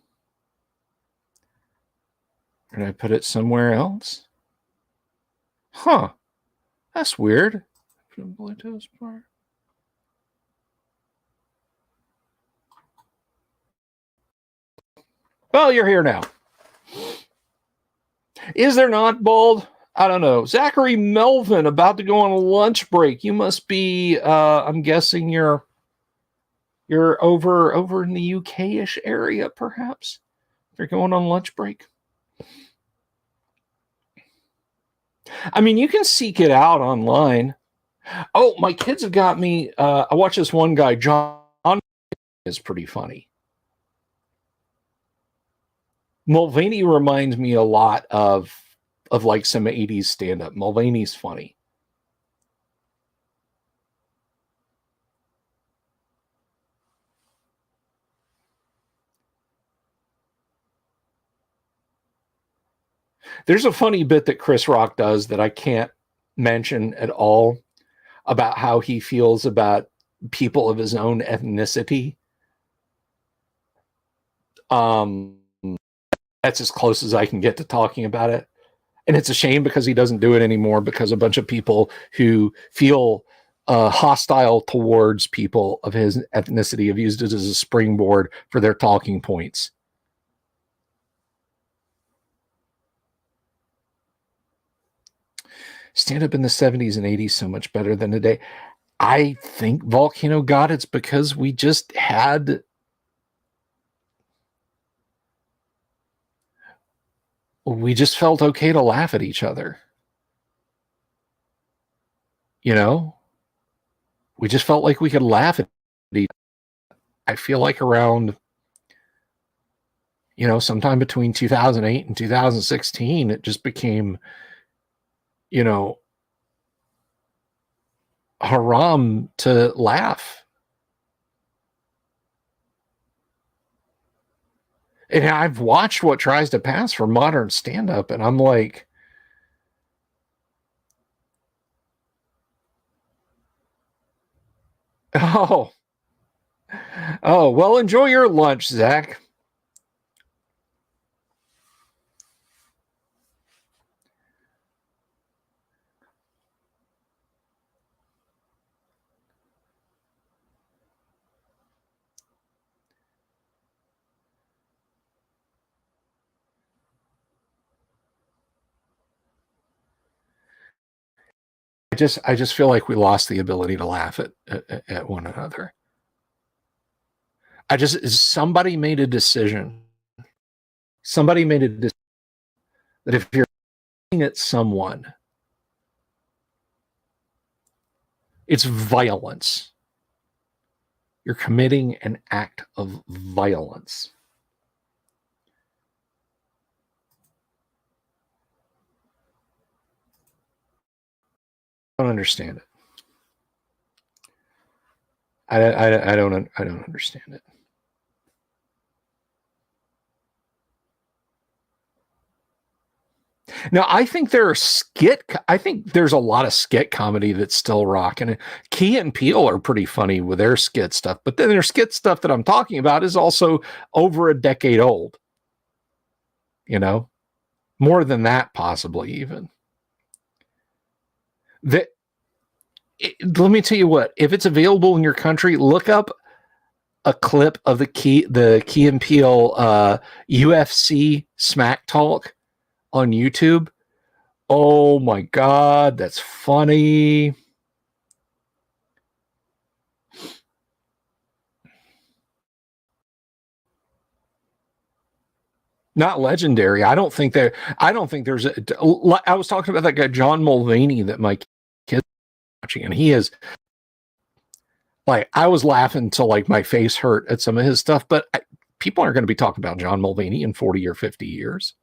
Did I put it somewhere else? Huh. That's weird. Bluetooth bar. Well, you're here now. Is there not, Bald? I don't know. Zachary Melvin, about to go on a lunch break. You must be, I'm guessing you're over in the UK-ish area, perhaps. If you're going on lunch break. I mean, you can seek it out online. Oh, my kids have got me. I watch this one guy, John, is pretty funny. Mulvaney reminds me a lot of like some 80s stand-up. Mulvaney's funny. There's a funny bit that Chris Rock does that I can't mention at all about how he feels about people of his own ethnicity. That's as close as I can get to talking about it. And it's a shame because he doesn't do it anymore, because a bunch of people who feel hostile towards people of his ethnicity have used it as a springboard for their talking points. Stand up in the 70s and 80s so much better than today. I think Volcano got it's because we just felt okay to laugh at each other. You know? We just felt like we could laugh at each other. I feel like around, sometime between 2008 and 2016, it just became, haram to laugh. And I've watched what tries to pass for modern stand-up, and I'm like, oh, well, enjoy your lunch, Zach. I just feel like we lost the ability to laugh at one another. Somebody made a decision. Somebody made a decision that if you're looking at someone, it's violence. You're committing an act of violence. I don't understand it. I don't understand it. Now, I think I think there's a lot of skit comedy that's still rocking. Key and Peele are pretty funny with their skit stuff, but then their skit stuff that I'm talking about is also over a decade old. More than that, possibly even. Let me tell you what, if it's available in your country, look up a clip of the Key and Peele UFC smack talk on YouTube. Oh my God, that's funny. Not legendary. I don't think there's I was talking about that guy, John Mulvaney, that my kids are watching, and he is like, I was laughing till like my face hurt at some of his stuff, but people aren't going to be talking about John Mulvaney in 40 or 50 years.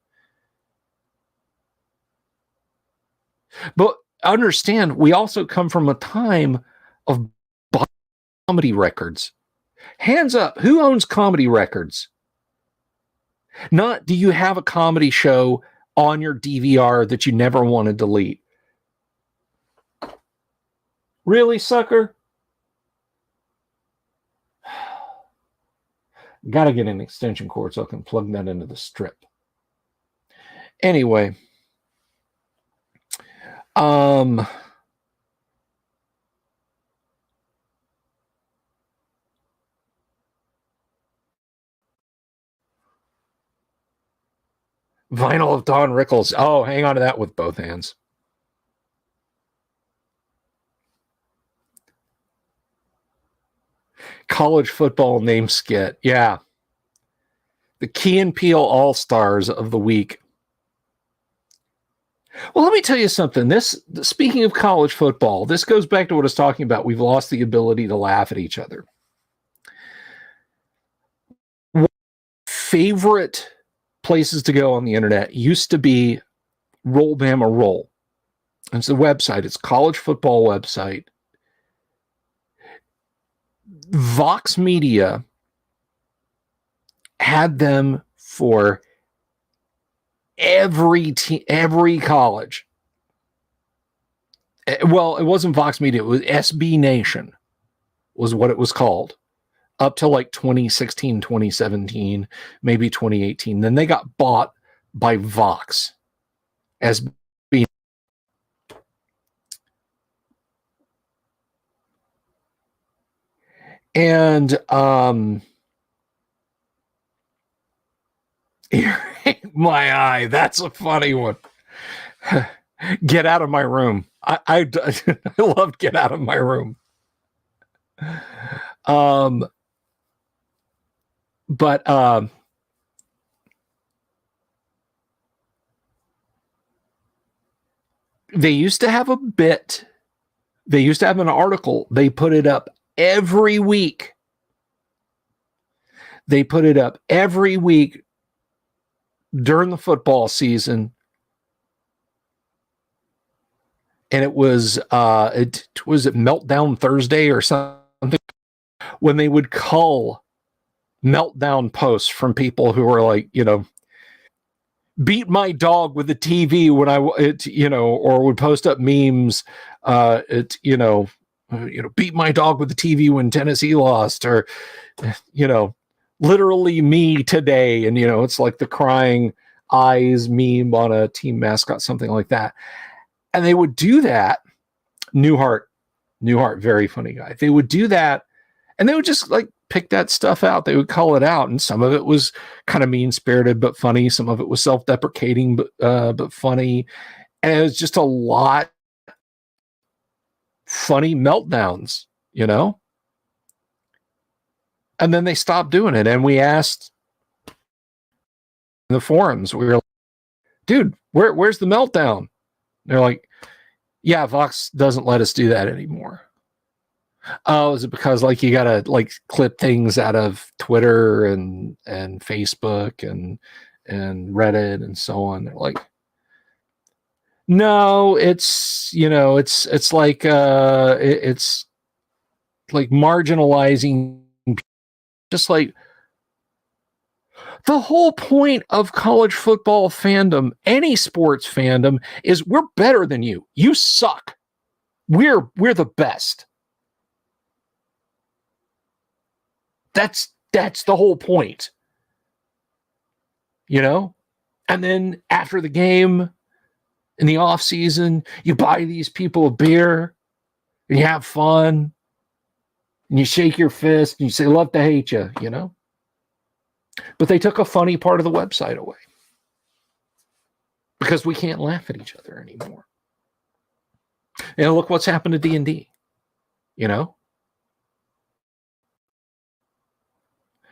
But understand, we also come from a time of comedy records. Hands up, who owns comedy records? Not do you have a comedy show on your DVR that you never want to delete. Really, sucker? Got to get an extension cord so I can plug that into the strip. Anyway, vinyl of Don Rickles. Oh, hang on to that with both hands. College football name skit. Yeah. The Key and Peele All-Stars of the week. Well, let me tell you something. Speaking of college football, this goes back to what I was talking about. We've lost the ability to laugh at each other. Favorite places to go on the internet used to be Roll Bama Roll. It's the website. It's a college football website. Vox Media had them for every college. Well, it wasn't Vox Media. It was SB Nation was what it was called up to like 2016, 2017, maybe 2018. Then they got bought by Vox. SB. And my eye, that's a funny one. Get out of my room. I loved Get Out of My Room. But they used to have a bit. They used to have an article. They put it up every week. They put it up every week during the football season. And it was it Meltdown Thursday or something, when they would cull meltdown posts from people who were like, beat my dog with the TV when or would post up memes, beat my dog with the TV when Tennessee lost, or, literally me today. And, it's like the crying eyes meme on a team mascot, something like that. And they would do that. Newhart, very funny guy. They would do that, and they would just like pick that stuff out. They would call it out, and some of it was kind of mean-spirited but funny. Some of it was self-deprecating but funny, and it was just a lot funny meltdowns, And then they stopped doing it, and we asked in the forums, we were like, dude, where's the meltdown? They're like, yeah, Vox doesn't let us do that anymore. Oh, is it because like you gotta like clip things out of Twitter and Facebook and Reddit and so on? They're like, no, it's it's like it's like marginalizing, just like the whole point of college football fandom, any sports fandom, is we're better than you. You suck. We're the best. That's the whole point. And then after the game, in the off season, you buy these people a beer and you have fun and you shake your fist and you say, love to hate you, But they took a funny part of the website away because we can't laugh at each other anymore. And look what's happened to D&D,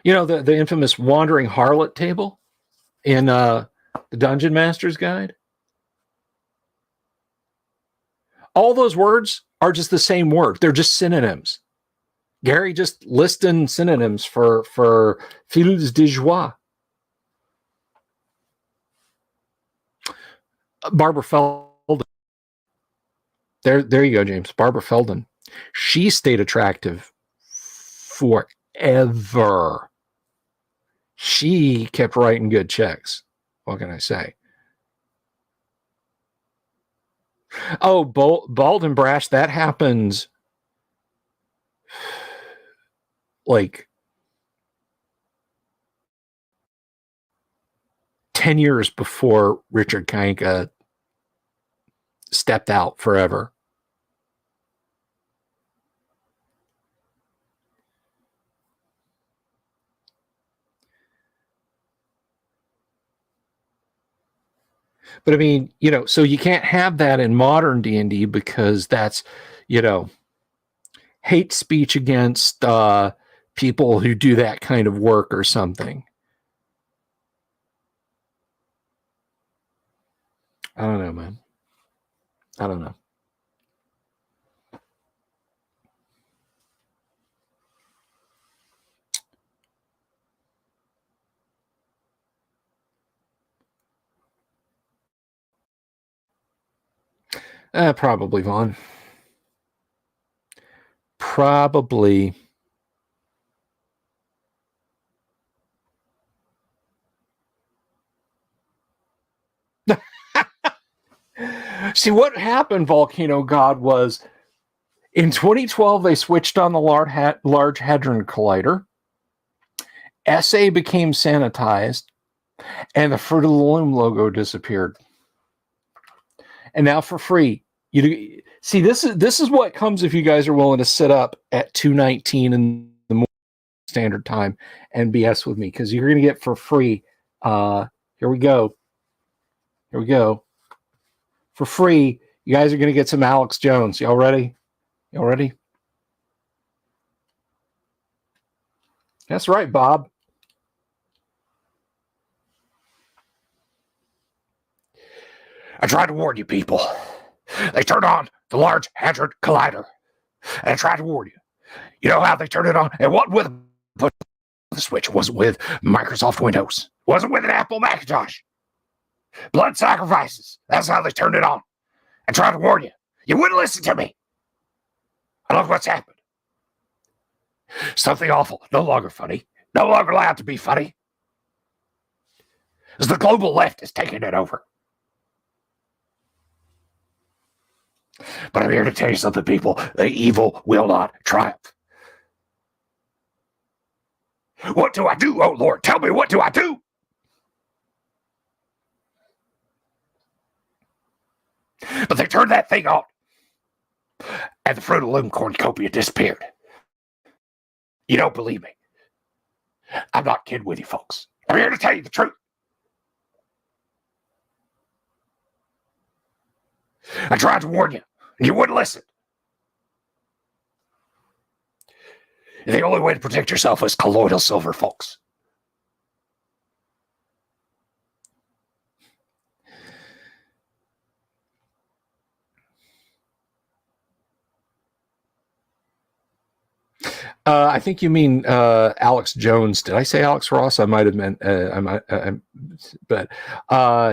the infamous wandering harlot table in the Dungeon Master's Guide. All those words are just the same word. They're just synonyms. Gary just listing synonyms for fils de joie. Barbara Feldon. There you go, James. Barbara Feldon. She stayed attractive forever. She kept writing good checks. What can I say? Oh, bald and brash. That happens like 10 years before Richard Kanka stepped out forever. But I mean, so you can't have that in modern D&D because that's, hate speech against people who do that kind of work or something. I don't know, man. I don't know. Probably, Vaughn. Probably. See, what happened, Volcano God, was in 2012, they switched on the Large Hadron Collider. SA became sanitized, and the Fruit of the Loom logo disappeared. And now for free, you see this is what comes if you guys are willing to sit up at 2:19 in the morning standard time and BS with me, because you're going to get for free. Here we go. Here we go. For free, you guys are going to get some Alex Jones. Y'all ready? Y'all ready? That's right, Bob. I tried to warn you, people. They turned on the Large Hadron Collider. And I tried to warn you. You know how they turned it on? It wasn't with the switch. It wasn't with Microsoft Windows. It wasn't with an Apple Macintosh. Blood sacrifices. That's how they turned it on. I tried to warn you. You wouldn't listen to me. And look what's happened. Something awful. No longer funny. No longer allowed to be funny. As the global left is taking it over. But I'm here to tell you something, people. The evil will not triumph. What do I do, oh Lord? Tell me, what do I do? But they turned that thing on. And the Fruit of the Loom cornucopia disappeared. You don't believe me. I'm not kidding with you, folks. I'm here to tell you the truth. I tried to warn you, and you wouldn't listen. And the only way to protect yourself is colloidal silver, folks. I think you mean Alex Jones. Did I say Alex Ross? I might have meant. But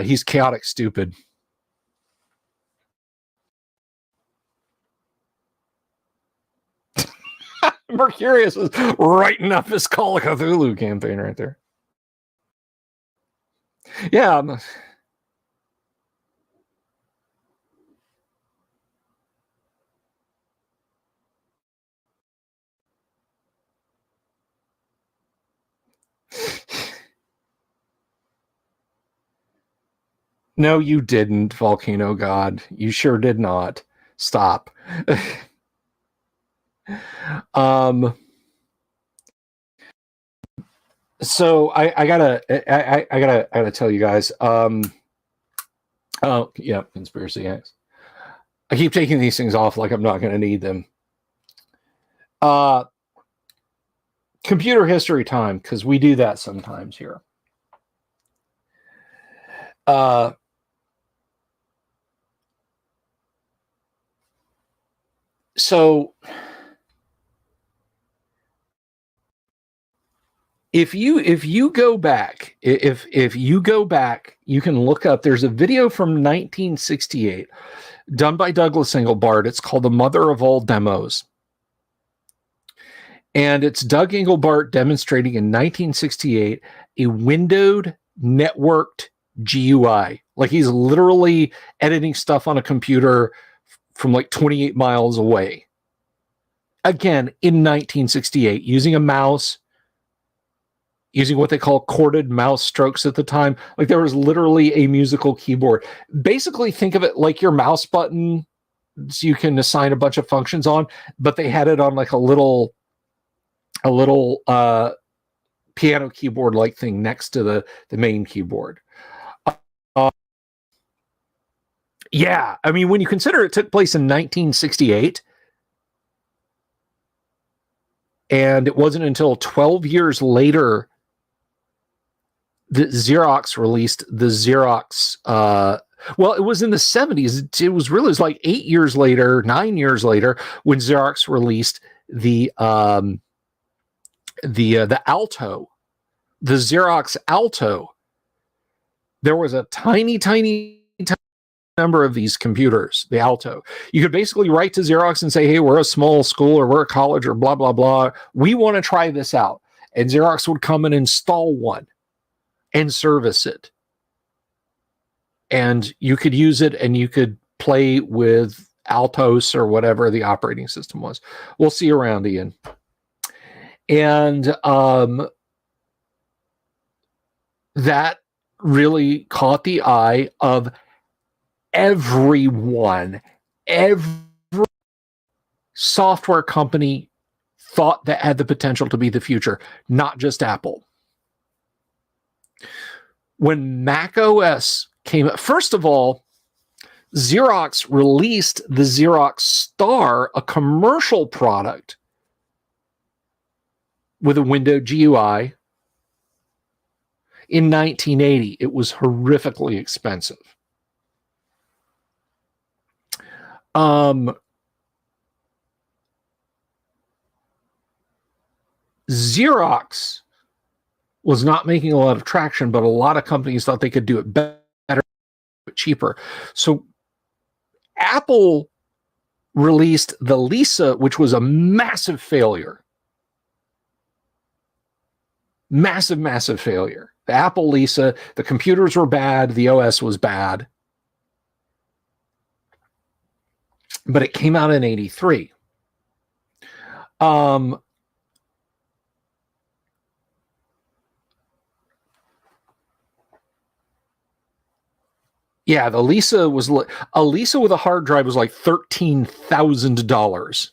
he's chaotic stupid. Mercurius is writing up his Call of Cthulhu campaign right there. Yeah. No, you didn't, Volcano God. You sure did not. Stop. So I gotta tell you guys. Oh yeah, conspiracy acts. I keep taking these things off like I'm not going to need them. Computer history time, because we do that sometimes here. So if you go back, if you go back, you can look up. There's a video from 1968 done by Douglas Engelbart. It's called "The Mother of All Demos," and it's Doug Engelbart demonstrating in 1968 a windowed, networked GUI. Like he's literally editing stuff on a computer from like 28 miles away. Again, in 1968, using a mouse, using what they call chorded mouse strokes at the time. Like there was literally a musical keyboard. Basically, think of it like your mouse button. So you can assign a bunch of functions on, but they had it on like a little piano keyboard like thing next to the main keyboard. Yeah, I mean, when you consider it took place in 1968, and it wasn't until 12 years later that Xerox released the Xerox. Well, it was in the 70s. It was really, it was like 8 years later, 9 years later, when Xerox released the Alto, the Xerox Alto. There was a tiny number of these computers, the Alto. You could basically write to Xerox and say, hey, we're a small school or we're a college or blah, blah, blah. We want to try this out. And Xerox would come and install one and service it. And you could use it and you could play with Altos or whatever the operating system was. We'll see you around, Ian. And that really caught the eye of everyone. Every software company thought that had the potential to be the future, not just Apple. When Mac OS came, first of all, Xerox released the Xerox Star, a commercial product with a window GUI in 1980. It was horrifically expensive. Xerox was not making a lot of traction, but a lot of companies thought they could do it better, cheaper. So Apple released the Lisa, which was a massive failure. Massive failure. The Apple Lisa, the computers were bad, the OS was bad. But it came out in 83. Yeah, the Lisa was a Lisa with a hard drive was like $13,000.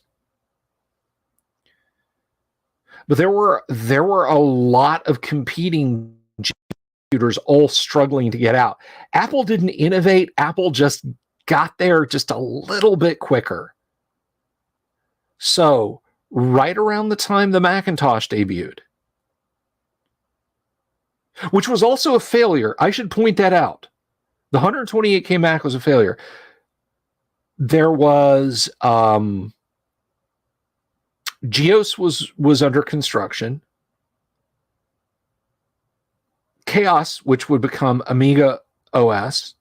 But there were a lot of competing computers all struggling to get out. Apple didn't innovate. Apple just got there just a little bit quicker. So right around the time the Macintosh debuted, which was also a failure, I should point that out. The 128K Mac was a failure. There was GEOS was under construction. Chaos, which would become Amiga OS.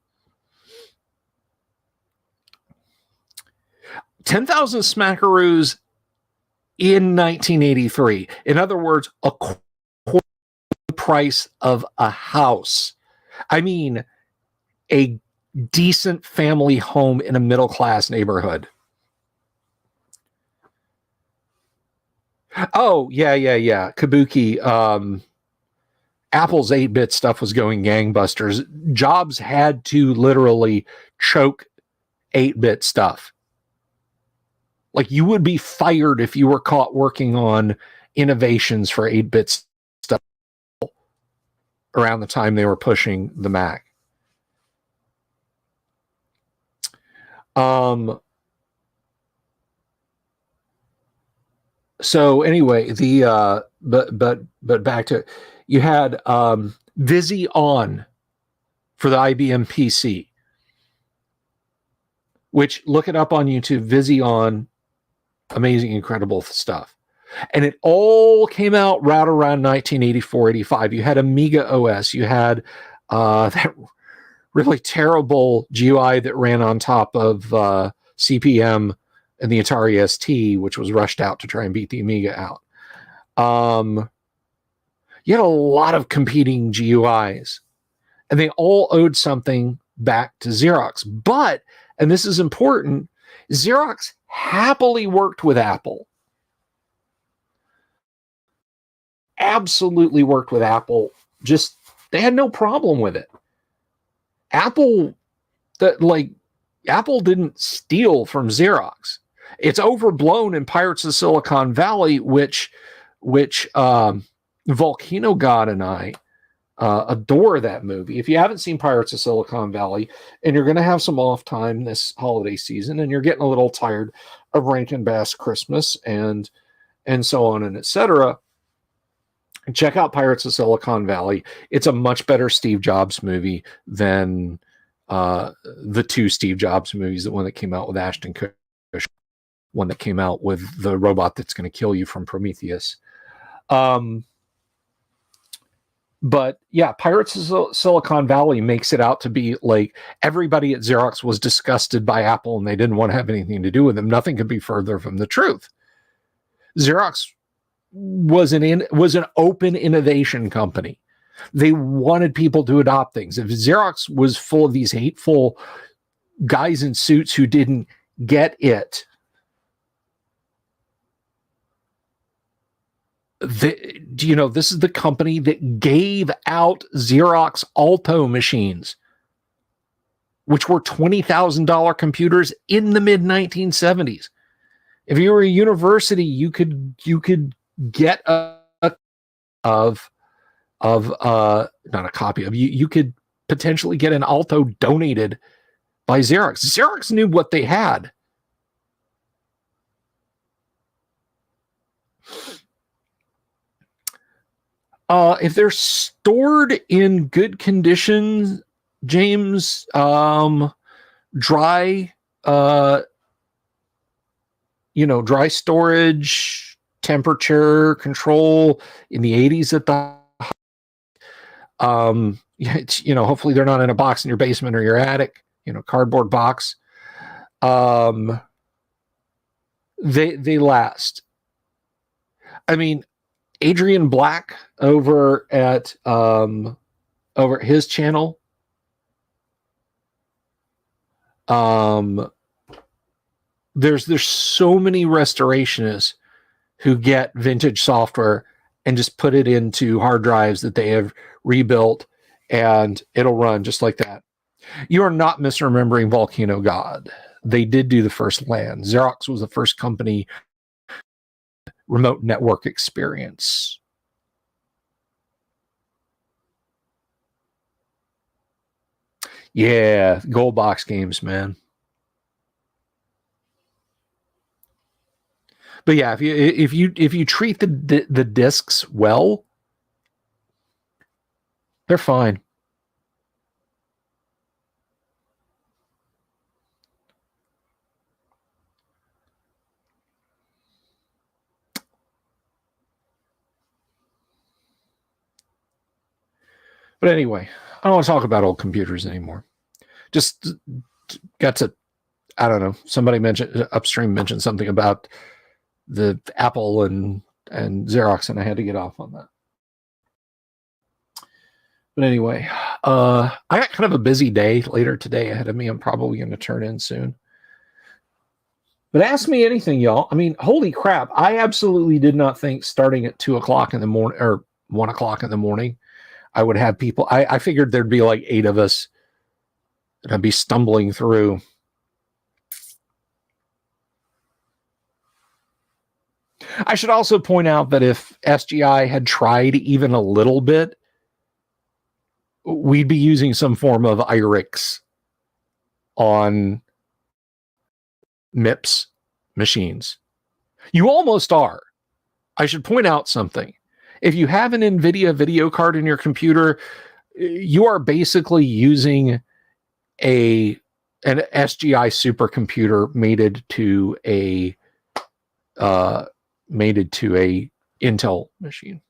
10,000 Smackaroos in 1983. In other words, a quarter price of a house. I mean, a decent family home in a middle-class neighborhood. Oh, yeah. Kabuki. Apple's 8-bit stuff was going gangbusters. Jobs had to literally choke 8-bit stuff. Like, you would be fired if you were caught working on innovations for 8-bit stuff around the time they were pushing the Mac. So anyway, but back to, you had Vision for the IBM PC, which, look it up on YouTube, Vision, amazing, incredible stuff. And it all came out right around 1984, 85. You had Amiga OS, you had that really terrible GUI that ran on top of CPM and the Atari ST, which was rushed out to try and beat the Amiga out. You had a lot of competing GUIs. and they all owed something back to Xerox. But, and this is important, Xerox happily worked with Apple. Absolutely worked with Apple. Just, they had no problem with it. Apple didn't steal from Xerox. It's overblown in Pirates of Silicon Valley, which Volcano God and I adore that movie. If you haven't seen Pirates of Silicon Valley, and you're going to have some off time this holiday season, and you're getting a little tired of Rankin Bass Christmas and so on and etc., check out Pirates of Silicon Valley. It's a much better Steve Jobs movie than the two Steve Jobs movies, the one that came out with Ashton Kutcher, one that came out with the robot that's going to kill you from Prometheus. But yeah, Pirates of Silicon Valley makes it out to be like everybody at Xerox was disgusted by Apple and they didn't want to have anything to do with them. Nothing could be further from the truth. Xerox was an open innovation company. They wanted people to adopt things. If Xerox was full of these hateful guys in suits who didn't get it, this is the company that gave out Xerox Alto machines, which were $20,000 computers in the mid 1970s. If you were a university, you could get not a copy of you could potentially get an Alto donated by Xerox. Xerox knew what they had. If they're stored in good condition, James, dry storage, temperature control in the 80s at the hopefully they're not in a box in your basement or your attic, cardboard box. They last. I mean, Adrian Black over at his channel, there's so many restorationists who get vintage software and just put it into hard drives that they have rebuilt, and it'll run just like that. You are not misremembering Volcano God. They did do the first LAN. Xerox was the first company remote network experience. Yeah, gold box games, man. But yeah, if you treat the discs well, they're fine. But anyway, I don't want to talk about old computers anymore. Just got to, I don't know, somebody upstream mentioned something about the Apple and Xerox, and I had to get off on that. But anyway, I got kind of a busy day later today ahead of me. I'm probably going to turn in soon. But ask me anything, y'all. I mean, holy crap. I absolutely did not think starting at 2 o'clock in the morning or 1 o'clock in the morning, I would have people. I figured there'd be like 8 of us and I'd be stumbling through. I should also point out that if SGI had tried even a little bit, we'd be using some form of IRIX on MIPS machines. You almost are. I should point out something. If you have an NVIDIA video card in your computer, you are basically using an SGI supercomputer mated to a Intel machine.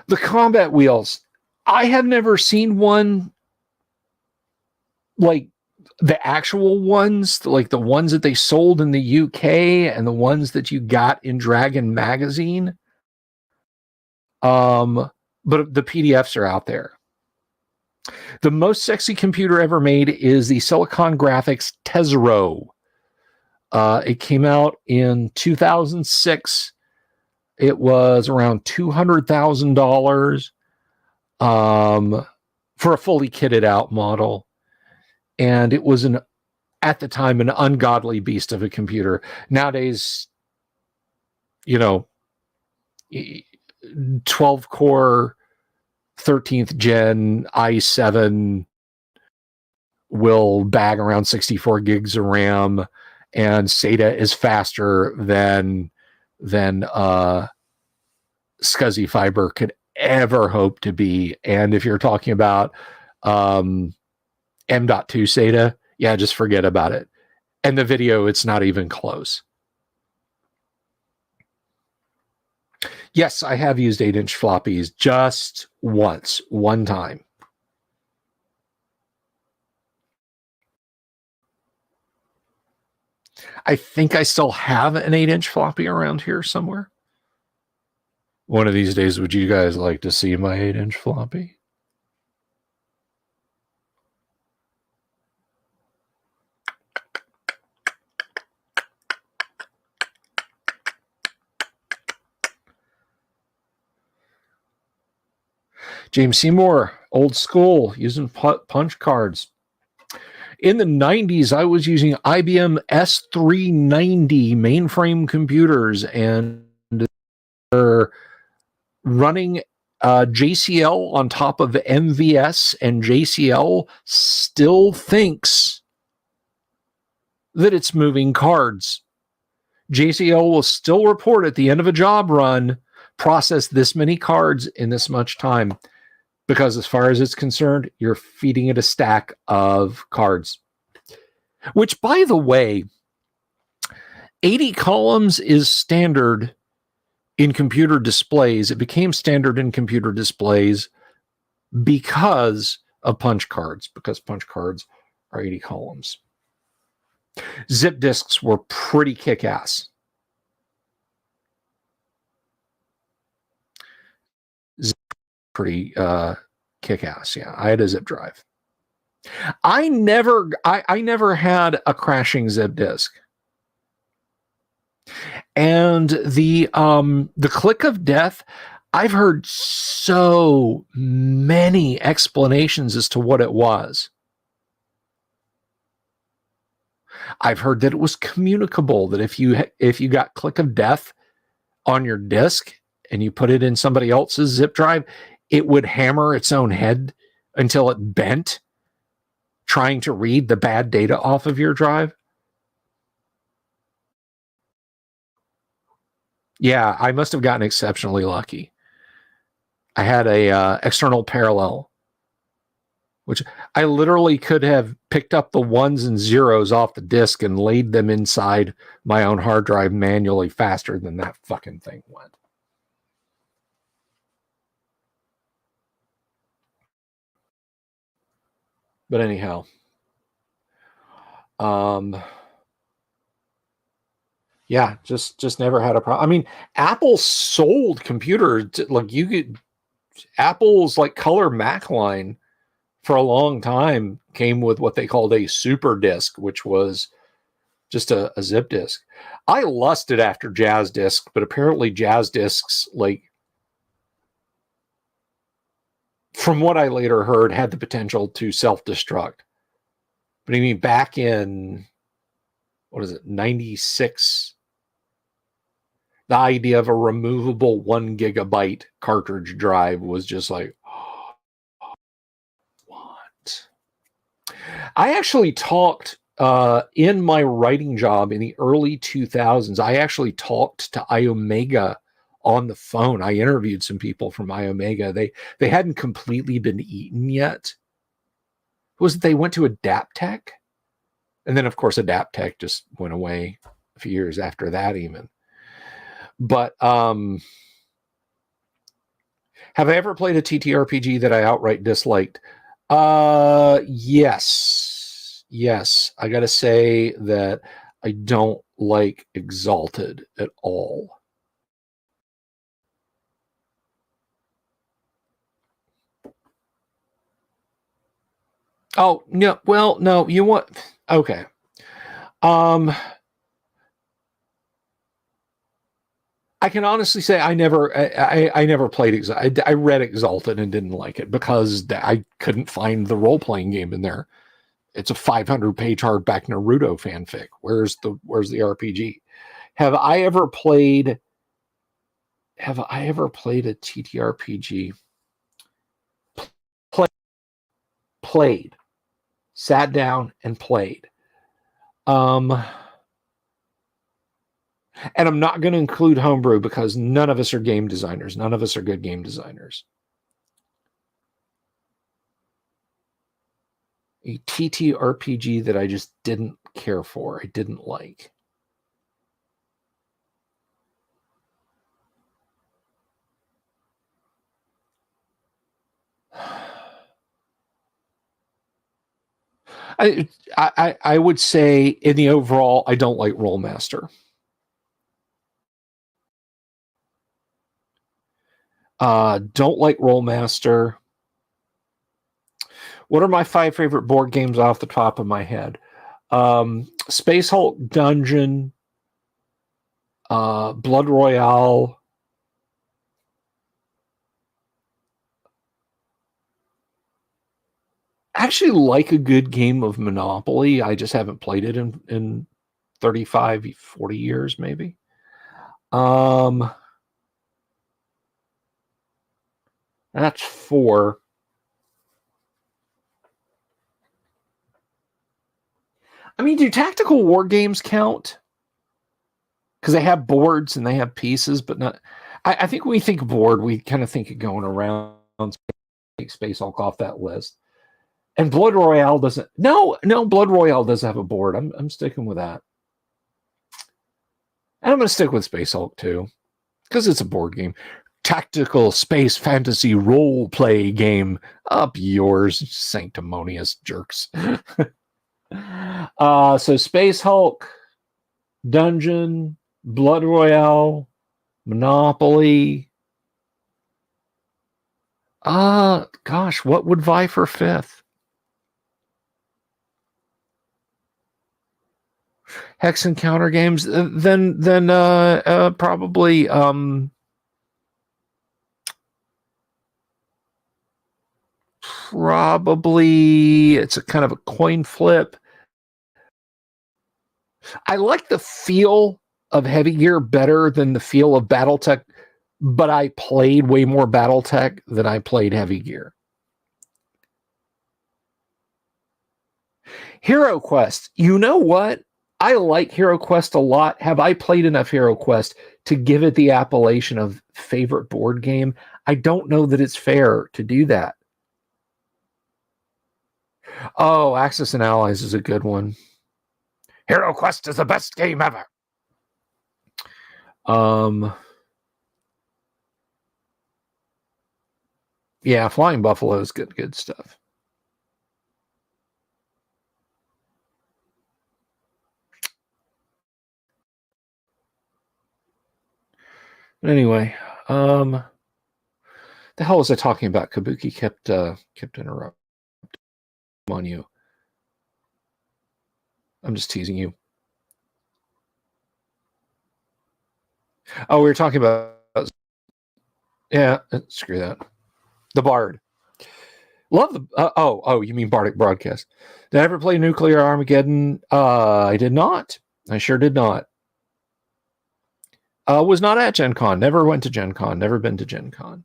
The combat wheels, I have never seen one like the actual ones, like the ones that they sold in the UK and the ones that you got in Dragon magazine. But the PDFs are out there. The most sexy computer ever made is the Silicon Graphics Tezero. It came out in 2006. It was around $200,000 for a fully kitted out model. And it was at the time, an ungodly beast of a computer. Nowadays, 12 core, 13th gen i7 will bag around 64 gigs of RAM, and SATA is faster than SCSI fiber could ever hope to be. And if you're talking about M.2 SATA, yeah, just forget about it. And the video, it's not even close. Yes, I have used 8-inch floppies just once, one time. I think I still have an 8-inch floppy around here somewhere. One of these days, would you guys like to see my 8-inch floppy? James Seymour, old school, using punch cards. In the 90s, I was using IBM S390 mainframe computers, and they're running JCL on top of MVS, and JCL still thinks that it's moving cards. JCL will still report at the end of a job run, process this many cards in this much time. Because as far as it's concerned, you're feeding it a stack of cards. Which, by the way, 80 columns is standard in computer displays. It became standard in computer displays because of punch cards, because punch cards are 80 columns. Zip disks were pretty kick-ass. Pretty kick-ass. Yeah, I had a zip drive. I never had a crashing zip disk. And the click of death, I've heard so many explanations as to what it was. I've heard that it was communicable, that if you got click of death on your disk and you put it in somebody else's zip drive, it would hammer its own head until it bent, trying to read the bad data off of your drive. Yeah, I must have gotten exceptionally lucky. I had a external parallel, which I literally could have picked up the ones and zeros off the disk and laid them inside my own hard drive manually faster than that fucking thing went. But anyhow, yeah, just never had a problem. I mean, Apple sold computers, like Apple's like color Mac line for a long time came with what they called a super disk, which was just a zip disk. I lusted after Jazz disk, but apparently Jazz disks, like, from what I later heard, had the potential to self-destruct. But I mean, back in, 96, the idea of a removable 1 gigabyte cartridge drive was just like, what? I actually talked in my writing job in the early 2000s. I actually talked to iOmega on the phone. I interviewed some people from iOmega. They hadn't completely been eaten yet. Was it they went to Adaptec? And then, of course, Adaptec just went away a few years after that even. But have I ever played a TTRPG that I outright disliked? Yes. I got to say that I don't like Exalted at all. Oh, no. Well, no, you want. Okay. Um, I can honestly say I never played Exalted. I read Exalted and didn't like it because I couldn't find the role playing game in there. It's a 500-page hardback Naruto fanfic. Where's the RPG? Have I ever played? Have I ever played a TTRPG? Play, Played, sat down and played. And I'm not going to include homebrew because none of us are game designers. None of us are good game designers. A TTRPG that I just didn't care for. I didn't like. I would say in the overall, I don't like Rollmaster. Don't like Rollmaster. What are my 5 favorite board games off the top of my head? Space Hulk Dungeon, Blood Royale. I actually like a good game of Monopoly. I just haven't played it in 35, 40 years, maybe. That's 4. I mean, do tactical war games count? Because they have boards and they have pieces, but not. I think when we think board, we kind of think of going around. Take Space Hulk off that list. And Blood Royale doesn't. No, Blood Royale does have a board. I'm sticking with that. And I'm going to stick with Space Hulk too, because it's a board game. Tactical space fantasy role play game. Up yours, sanctimonious jerks. So Space Hulk, Dungeon, Blood Royale, Monopoly. Gosh, what would vie for 5th? Hex Encounter games. Then probably it's a kind of a coin flip. I like the feel of Heavy Gear better than the feel of Battletech, but I played way more Battletech than I played Heavy Gear. Hero Quest. You know what? I like Hero Quest a lot. Have I played enough Hero Quest to give it the appellation of favorite board game? I don't know that it's fair to do that. Oh, Axis and Allies is a good one. Hero Quest is the best game ever. Yeah, Flying Buffalo is good stuff. But anyway, the hell was I talking about? Kabuki kept interrupting on you. I'm just teasing you. Oh, we were talking about. Yeah, screw that. The Bard. Love the. Oh, you mean Bardic Broadcast? Did I ever play Nuclear Armageddon? I did not. I sure did not. Was not at Gen Con. Never went to Gen Con. Never been to Gen Con.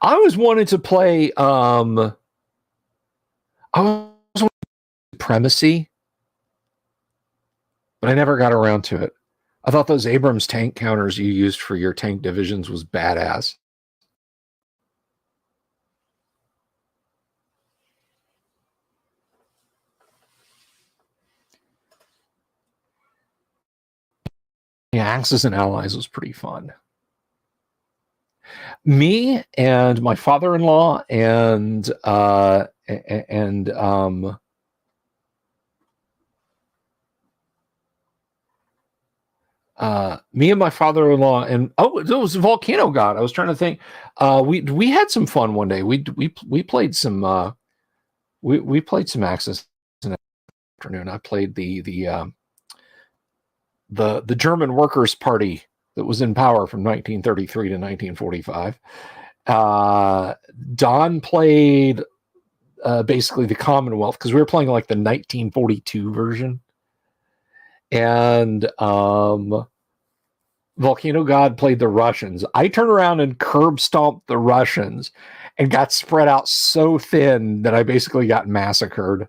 I always wanted to play. I was Supremacy, but I never got around to it. I thought those Abrams tank counters you used for your tank divisions was badass. Yeah, Axis and Allies was pretty fun. Me and my father-in-law and me and my father-in-law, and it was Volcano God. I was trying to think. We had some fun one day. We played some we played some Axis in the afternoon. I played the German Workers' Party that was in power from 1933 to 1945. Don played basically the Commonwealth, because we were playing like the 1942 version. And Volcano God played the Russians. I turned around and curb stomped the Russians and got spread out so thin that I basically got massacred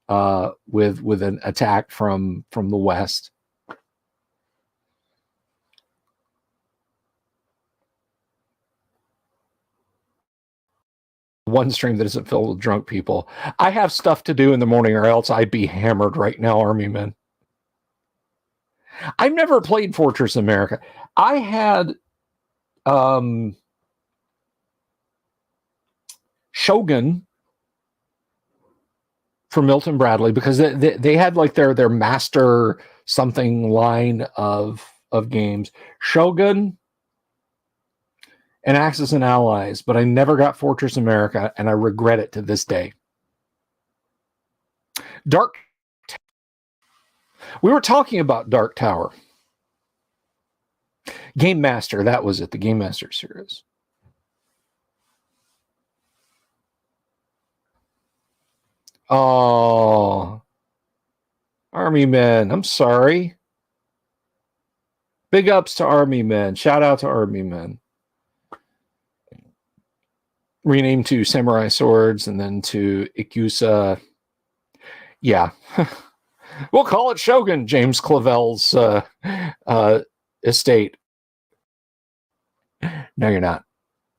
with an attack from the West. One stream that isn't filled with drunk people. I have stuff to do in the morning, or else I'd be hammered right now, Army men. I've never played Fortress America. I had Shogun from Milton Bradley, because they had like their master something line of games. Shogun and Axis and Allies, but I never got Fortress America, and I regret it to this day. We were talking about Dark Tower. Game Master, that was it, the Game Master series. Oh, Army men, I'm sorry. Big ups to Army men. Shout out to Army men. Renamed to Samurai Swords and then to Ikusa. Yeah. We'll call it Shogun, James Clavel's estate. No, you're not.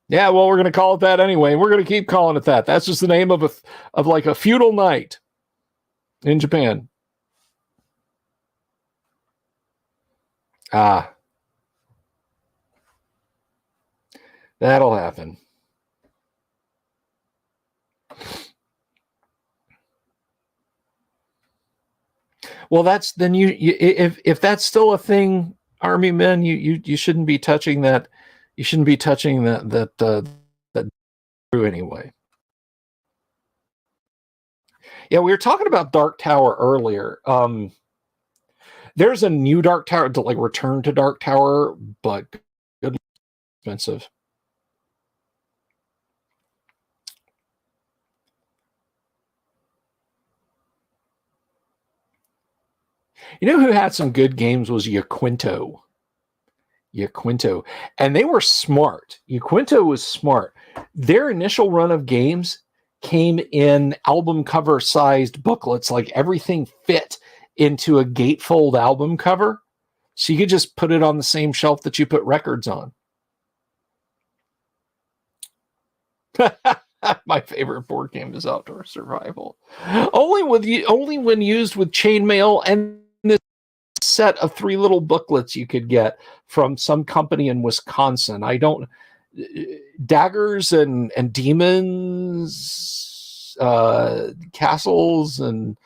Yeah, well, we're going to call it that anyway. We're going to keep calling it that. That's just the name of like a feudal knight in Japan. That'll happen. Well, that's then if that's still a thing, Army men, you shouldn't be touching that. You shouldn't be touching that anyway. Yeah, we were talking about Dark Tower earlier. There's a new Dark Tower, to like Return to Dark Tower, but good, expensive. You know who had some good games was Yaquinto. And they were smart. Yaquinto was smart. Their initial run of games came in album cover sized booklets, like everything fit into a gatefold album cover. So you could just put it on the same shelf that you put records on. My favorite board game is Outdoor Survival. Only when used with chainmail and this set of 3 little booklets you could get from some company in Wisconsin. I don't daggers and demons, castles and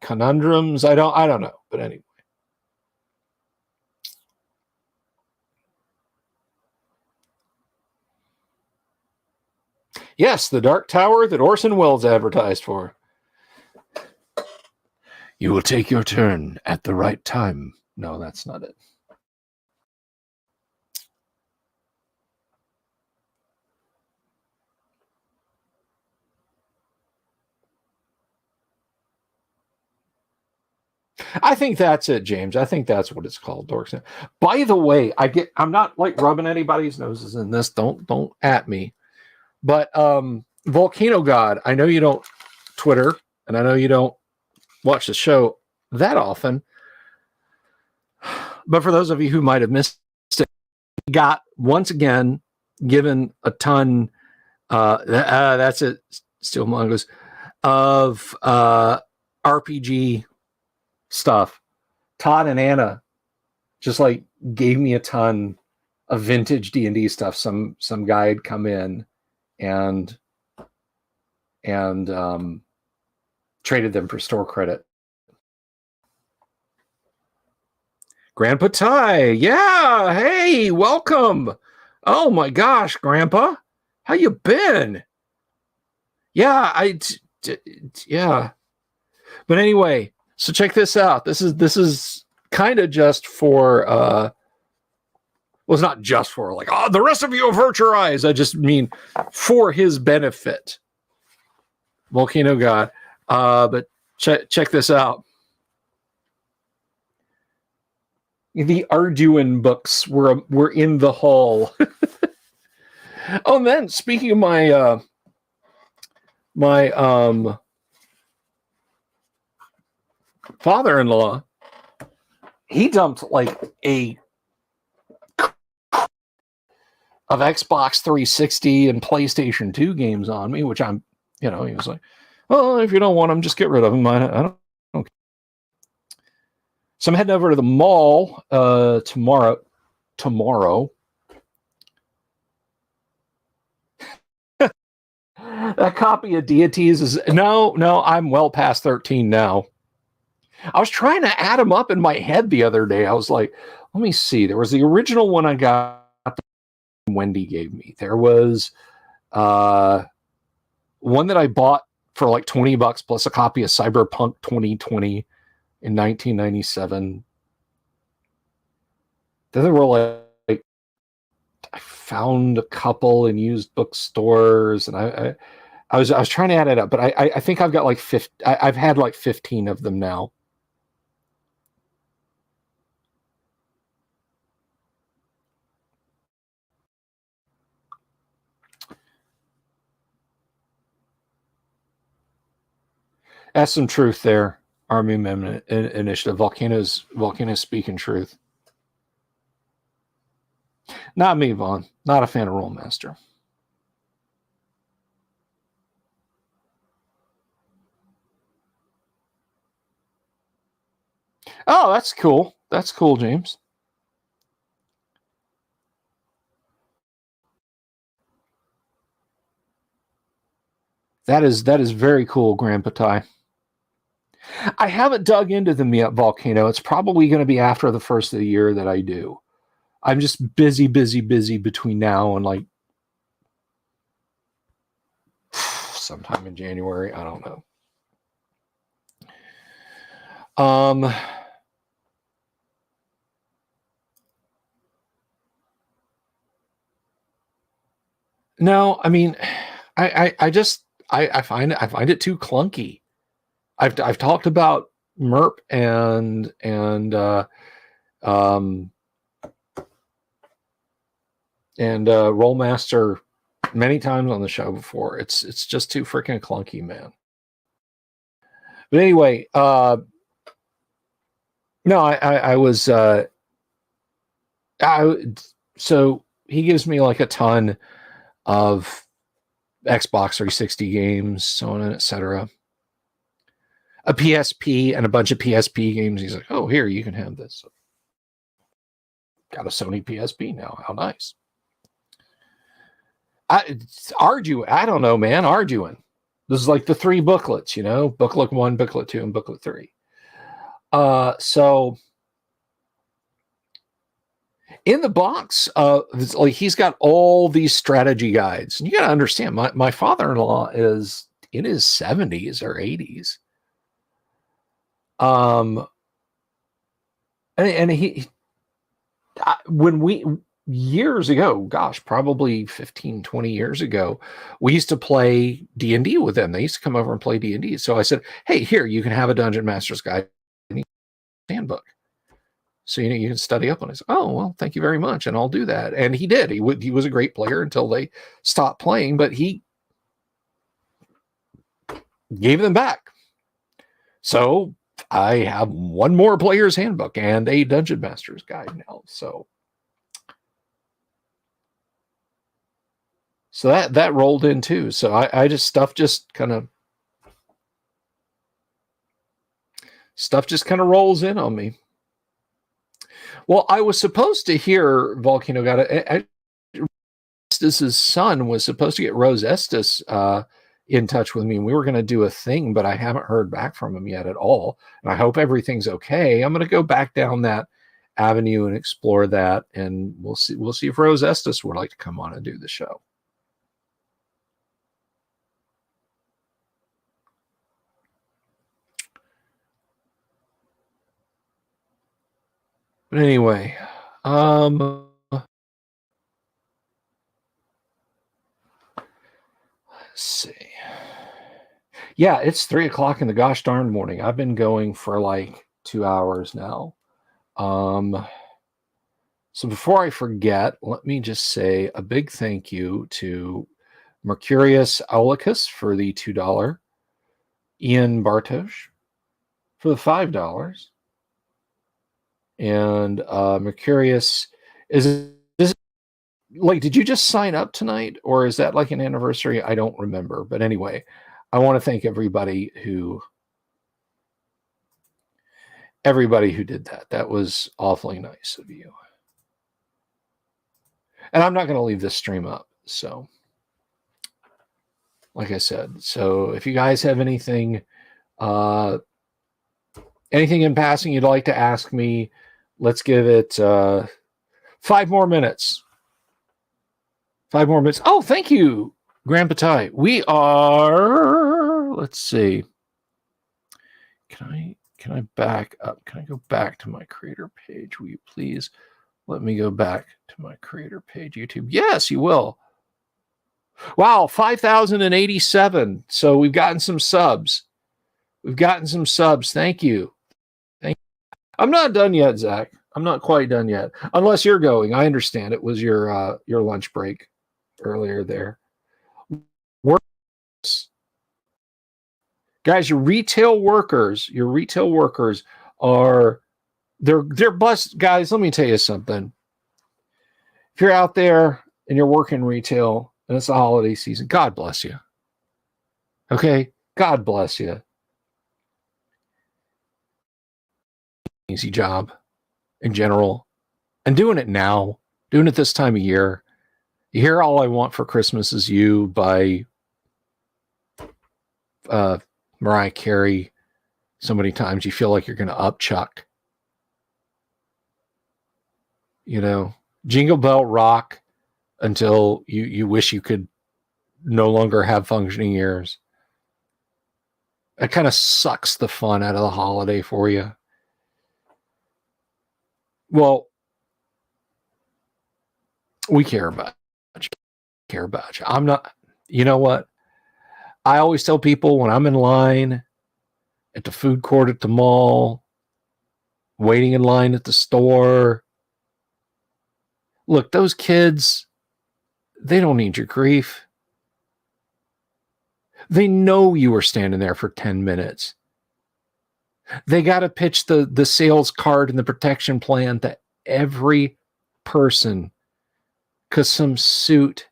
conundrums. I don't know, but anyway. Yes, the Dark Tower that Orson Welles advertised for. You will take your turn at the right time. No, that's not it. I think that's it, James. I think that's what it's called, Dorks. By the way, I'm not like rubbing anybody's noses in this. Don't at me. But Volcano God, I know you don't Twitter, and I know you don't watch the show that often. But for those of you who might have missed it, he got once again given a ton. That's it. Still Mongos of RPG stuff. Todd and Anna just like gave me a ton of vintage D&D stuff. Some guy had come in and traded them for store credit. Grandpa Ty. Yeah. Hey, welcome. Oh my gosh, Grandpa. How you been? Yeah, yeah. But anyway, so check this out. This is kind of just for well, it's not just for like, oh, the rest of you avert your eyes. I just mean for his benefit. Volcano God. But check this out. The Arduin books were in the hall. Oh, and then speaking of my father-in-law, he dumped like of Xbox 360 and PlayStation 2 games on me, which I'm, he was like, "Oh, if you don't want them, just get rid of them. I don't care." So I'm heading over to the mall tomorrow. That copy of Deities is no, I'm well past 13 now. I was trying to add them up in my head the other day. I was like, let me see. There was the original one I got Wendy gave me. There was one that I bought for like $20 plus a copy of Cyberpunk 2020 in 1997. Then there were like I found a couple in used bookstores, and I was trying to add it up, but I think I've got like 50. I've had like 15 of them now. That's some truth there. Army Amendment Initiative. Volcanoes speaking truth. Not me, Vaughn. Not a fan of Rollmaster. Oh, that's cool. That's cool, James. That is very cool, Grandpa Ty. I haven't dug into them yet, Volcano. It's probably going to be after the first of the year that I do. I'm just busy between now and like sometime in January. I don't know. No, I mean, I find it too clunky. I've talked about MERP and Rollmaster many times on the show before. It's just too freaking clunky, man. But anyway, no, I was so he gives me like a ton of Xbox 360 games, so on and etc. A PSP and a bunch of PSP games. He's like, "Oh, here, you can have this." Got a Sony PSP now. How nice. I don't know, man. Arduin. This is like the 3 booklets, booklet 1, booklet 2, and booklet 3. So in the box, like he's got all these strategy guides. And you got to understand, my father-in-law is in his 70s or 80s. And he when we years ago, gosh, probably 15, 20 years ago, we used to play D&D with them. They used to come over and play D&D. So I said, "Hey, here, you can have a Dungeon Master's Guide handbook. So, you can study up on it." "Oh, well, thank you very much. And I'll do that." And he did. He was a great player until they stopped playing, but he gave them back. So I have one more player's handbook and a Dungeon Master's Guide now. So that rolled in too. So I just stuff just kind of rolls in on me. Well, I was supposed to hear Volcano got it. Estes' son was supposed to get Rose Estes in touch with me, and we were going to do a thing, but I haven't heard back from him yet at all. And I hope everything's okay. I'm going to go back down that avenue and explore that. And we'll see if Rose Estes would like to come on and do the show. But anyway, let's see. Yeah, it's 3:00 in the gosh darn morning. I've been going for like 2 hours now. So before I forget, let me just say a big thank you to Mercurius Aulicus for the $2, Ian Bartosh for the $5, and Mercurius is like, did you just sign up tonight, or is that like an anniversary? I don't remember, but anyway, I want to thank everybody who did that. That was awfully nice of you. And I'm not going to leave this stream up. So, like I said, so if you guys have anything in passing you'd like to ask me, let's give it 5 more minutes. 5 more minutes. Oh, thank you, Grandpa Ty. We are, let's see. Can I back up? Can I go back to my creator page? Will you please let me go back to my creator page, YouTube? Yes, you will. Wow, 5,087. So we've gotten some subs. Thank you. I'm not done yet, Zach. I'm not quite done yet. Unless you're going. I understand it was your lunch break earlier there. Workers. Guys, your retail workers are they're blessed. Guys, let me tell you something. If you're out there and you're working retail and it's the holiday season, God bless you. Okay? God bless you. Easy job in general. And doing it now, doing it this time of year. You hear All I Want for Christmas Is You by Mariah Carey so many times you feel like you're going to upchuck. You know, Jingle Bell Rock until you wish you could no longer have functioning ears. That kind of sucks the fun out of the holiday for you. Well, we care about you. I'm not, you know what? I always tell people when I'm in line at the food court at the mall, waiting in line at the store, look, those kids, they don't need your grief. They know you were standing there for 10 minutes. They got to pitch the sales card and the protection plan to every person because some suit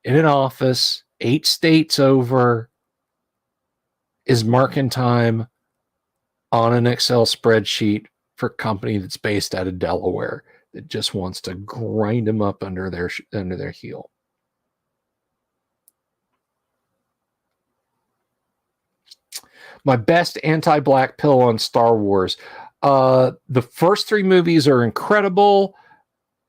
in an office 8 states over is marking time on an Excel spreadsheet for a company that's based out of Delaware that just wants to grind them up under their heel. My best anti-black pill on Star Wars. The first 3 movies are incredible.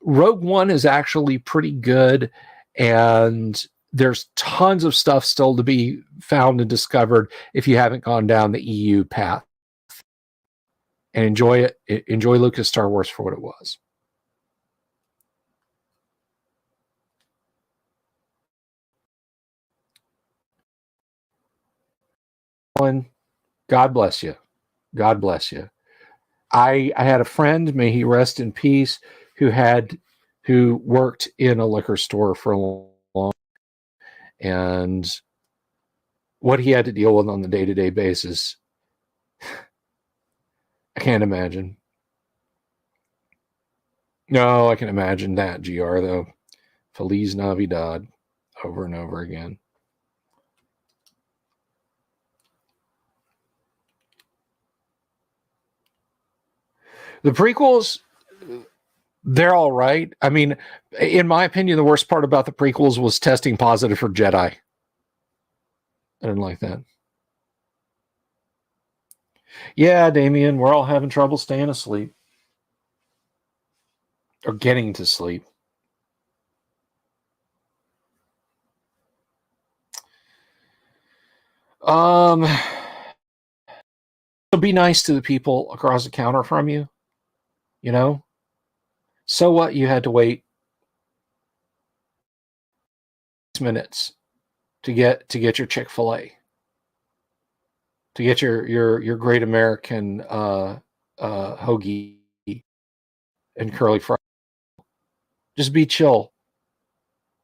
Rogue One is actually pretty good, and there's tons of stuff still to be found and discovered if you haven't gone down the EU path. And enjoy it. Enjoy Lucas Star Wars for what it was. God bless you. God bless you. I had a friend, may he rest in peace, who worked in a liquor store for a long time, and what he had to deal with on the day-to-day basis, I can't imagine. No, I can imagine that, GR, though. Feliz Navidad over and over again. The prequels, they're all right. I mean, in my opinion, the worst part about the prequels was testing positive for Jedi. I didn't like that. Yeah, Damien, we're all having trouble staying asleep. or getting to sleep. So be nice to the people across the counter from you, you know? So what? You had to wait minutes to get your Chick-fil-A, to get your great American hoagie and curly fries. Just be chill,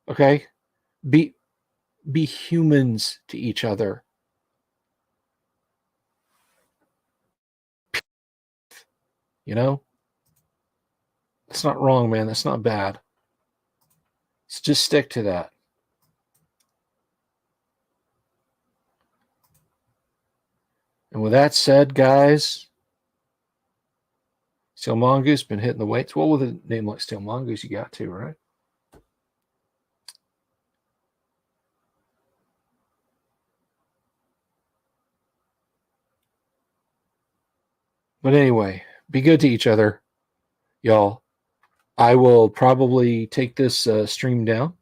okay? Be humans to each other. You know? That's not wrong, man. That's not bad. So just stick to that. And with that said, guys, Steel Mongoose been hitting the weights. What with a name like Steel Mongoose, you got to, right? But anyway, be good to each other, y'all. I will probably take this stream down,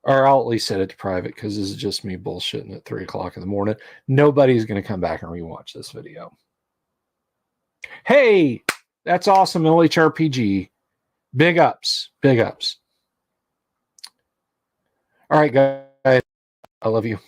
or I'll at least set it to private because this is just me bullshitting at 3 o'clock in the morning. Nobody's going to come back and rewatch this video. Hey, that's awesome, LHRPG. Big ups, big ups. All right, guys, I love you.